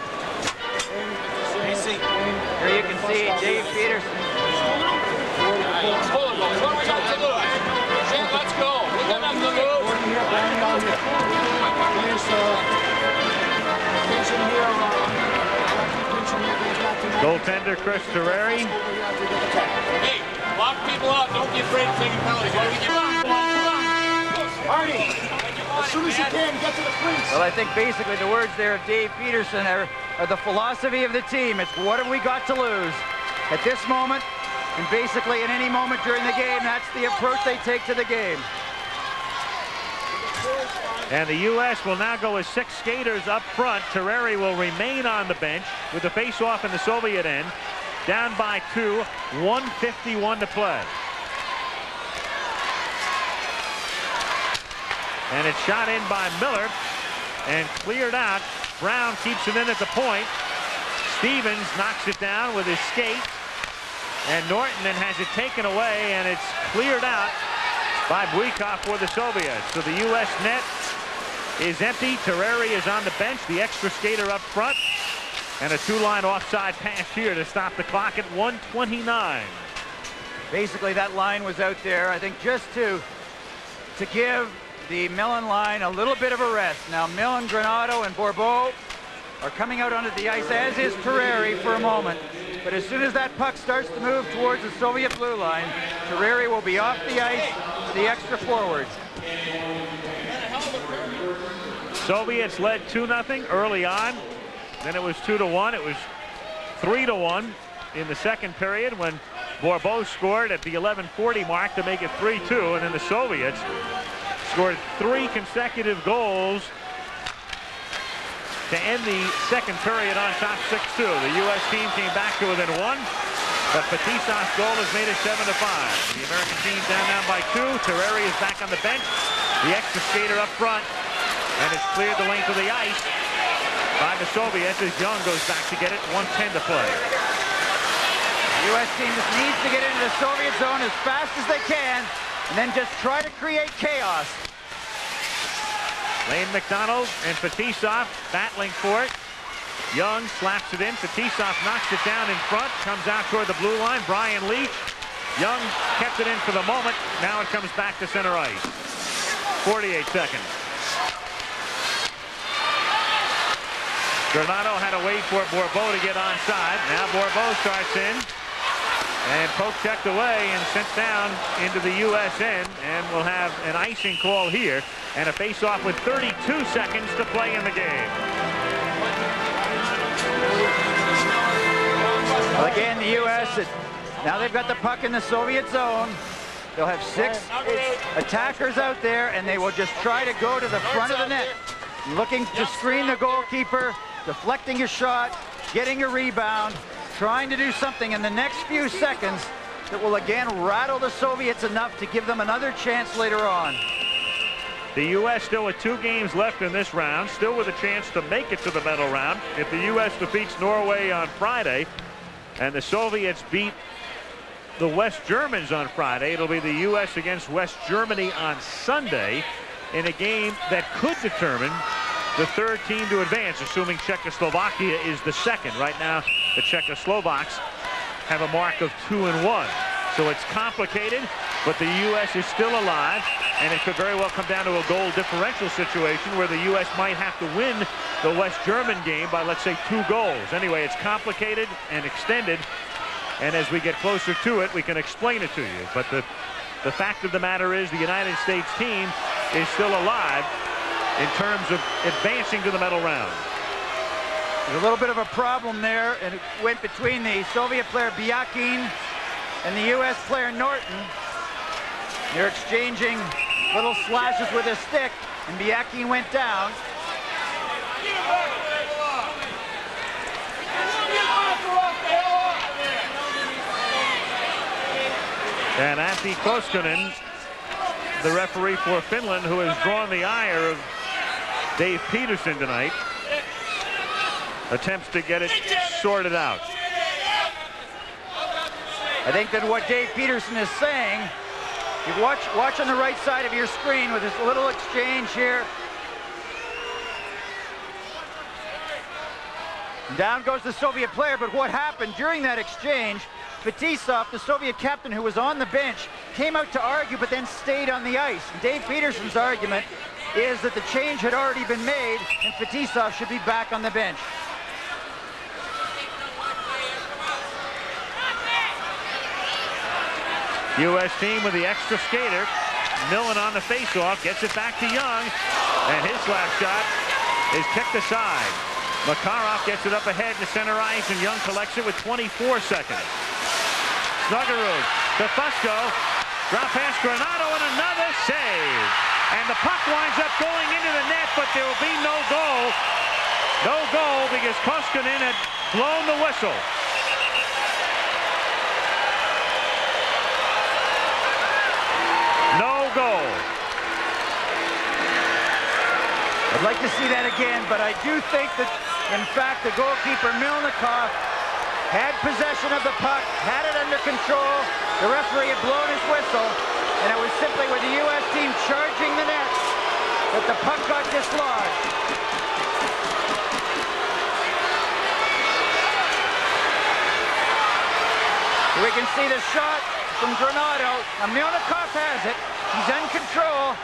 Here you can see Dave Peterson. Let's go. What do we got to lose? Shane, let's go. We got nothing to lose. Goaltender Chris Terreri. Hey, lock people out. Don't be afraid of taking penalties. Why don't we get Arnie, as soon as you can, get to the crease. Well, I think basically the words there of Dave Peterson are the philosophy of the team. It's what have we got to lose? At this moment, and basically in any moment during the game, that's the approach they take to the game. And the U.S. will now go with 6 skaters up front. Terreri will remain on the bench with the face-off in the Soviet end. Down by 2, 1:51 to play. And it's shot in by Miller and cleared out. Brown keeps it in at the point. Stevens knocks it down with his skate. And Norton then has it taken away, and it's cleared out by Buikov for the Soviets. So the U.S. net is empty. Terreri is on the bench, the extra skater up front, and a 2-line offside pass here to stop the clock at 1:29. Basically, that line was out there, I think, just to give the Millen line a little bit of a rest. Now, Millen, Granato, and Bourbeau are coming out onto the ice, as is Terreri for a moment. But as soon as that puck starts to move towards the Soviet blue line, Terreri will be off the ice to the extra forward. Soviets led 2-0 early on. Then it was 2-1. It was 3-1 in the second period when Bourbeau scored at the 11:40 mark to make it 3-2. And then the Soviets scored 3 consecutive goals to end the second period on top 6-2. The U.S. team came back to within 1, but Fetisov's goal has made it 7-5. The American team down by 2. Terreri is back on the bench. The extra skater up front, and it's cleared the length of the ice by the Soviets as Young goes back to get it. 1:10 to play. The U.S. team just needs to get into the Soviet zone as fast as they can, and then just try to create chaos. Lane McDonald and Fetisov battling for it. Young slaps it in. Fetisov knocks it down in front. Comes out toward the blue line. Brian Leach. Young kept it in for the moment. Now it comes back to center ice. 48 seconds. Granado had to wait for Bourbeau to get onside. Now Bourbeau starts in. And poke checked away and sent down into the U.S. end. And we'll have an icing call here. And a face-off with 32 seconds to play in the game. Well, again, the U.S. Now they've got the puck in the Soviet zone. They'll have 6 attackers out there, and they will just try to go to the front of the net, looking to screen the goalkeeper, deflecting a shot, getting a rebound, trying to do something in the next few seconds that will again rattle the Soviets enough to give them another chance later on. The U.S. still with 2 games left in this round, still with a chance to make it to the medal round. If the U.S. defeats Norway on Friday and the Soviets beat the West Germans on Friday, it'll be the U.S. against West Germany on Sunday in a game that could determine the 3rd team to advance, assuming Czechoslovakia is the 2nd. Right now, the Czechoslovaks have a mark of 2-1. So it's complicated, but the U.S. is still alive, and it could very well come down to a goal differential situation where the U.S. might have to win the West German game by, let's say, 2 goals. Anyway, it's complicated and extended, and as we get closer to it, we can explain it to you. But the fact of the matter is the United States team is still alive in terms of advancing to the medal round. There's a little bit of a problem there, and it went between the Soviet player Byakin and the U.S. player Norton. They're exchanging little slashes with a stick, and Byakin went down. And Antti Koskinen, the referee for Finland, who has drawn the ire of Dave Peterson tonight, attempts to get it sorted out. I think that what Dave Peterson is saying, you watch on the right side of your screen with this little exchange here. Down goes the Soviet player, but what happened during that exchange, Fetisov, the Soviet captain who was on the bench, came out to argue but then stayed on the ice. And Dave Peterson's argument is that the change had already been made and Fetisov should be back on the bench. U.S. team with the extra skater. Millen on the faceoff, gets it back to Young, and his slap shot is kicked aside. Makarov gets it up ahead to center ice, and Young collects it with 24 seconds. Snuggerud to Fusco, drop past Granado, and another save. And the puck winds up going into the net, but there will be no goal. No goal because Koskinen had blown the whistle. No goal. I'd like to see that again, but I do think that, in fact, the goalkeeper Milnikov had possession of the puck, had it under control. The referee had blown his whistle, and it was simply with the U.S. team charging the net that the puck got dislodged. We can see the shot from Granado. Now Milnikov has it. He's in control.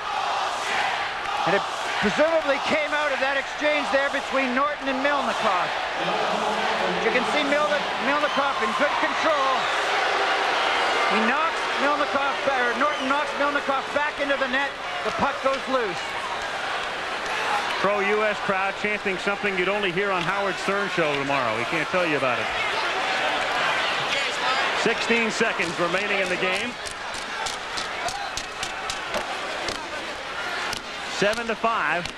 And it presumably came out of that exchange there between Norton and Milnikov. You can see Milnikov in good control. He knocks Milnikov, or Norton knocks Milnikov back into the net. The puck goes loose. Pro-U.S. crowd chanting something you'd only hear on Howard Stern show tomorrow. He can't tell you about it. 16 seconds remaining in the game. 7-5.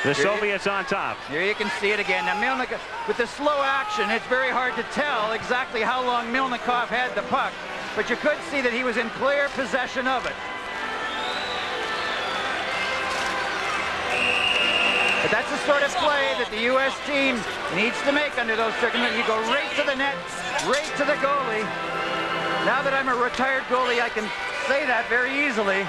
The Soviets on top. Here you can see it again. Now Milnikov, with the slow action, it's very hard to tell exactly how long Milnikov had the puck, but you could see that he was in clear possession of it. But that's the sort of play that the U.S. team needs to make under those circumstances. You go right to the net, right to the goalie. Now that I'm a retired goalie, I can say that very easily.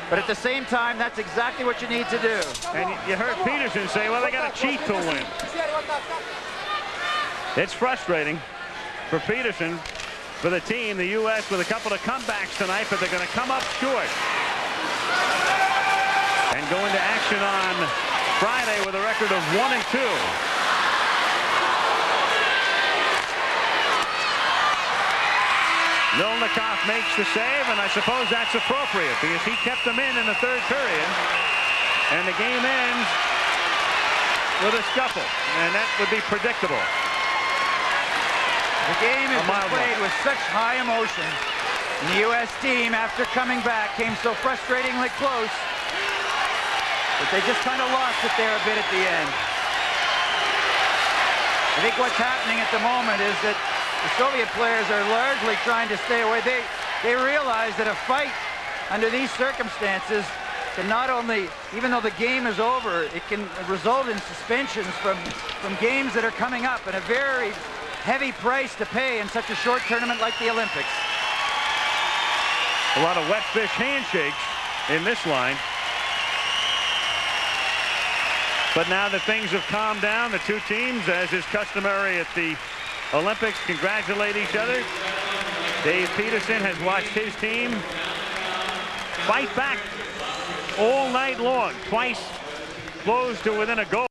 But at the same time, that's exactly what you need to do. And you heard Peterson say, well, they got to cheat to win. It's frustrating for Peterson for the team. The U.S. with a couple of comebacks tonight, but they're going to come up short and go into action on Friday with a record of 1-2. Milnikov makes the save, and I suppose that's appropriate because he kept them in the third period, and the game ends with a scuffle, and that would be predictable. The game has been played with such high emotion. And the U.S. team, after coming back, came so frustratingly close that they just kind of lost it there a bit at the end. I think what's happening at the moment is that the Soviet players are largely trying to stay away. They realize that a fight under these circumstances can not only, even though the game is over, it can result in suspensions from games that are coming up, and a very heavy price to pay in such a short tournament like the Olympics. A lot of wet fish handshakes in this line. But now that things have calmed down, the two teams, as is customary at the Olympics, congratulate each other. Dave Peterson has watched his team fight back all night long, twice close to within a goal.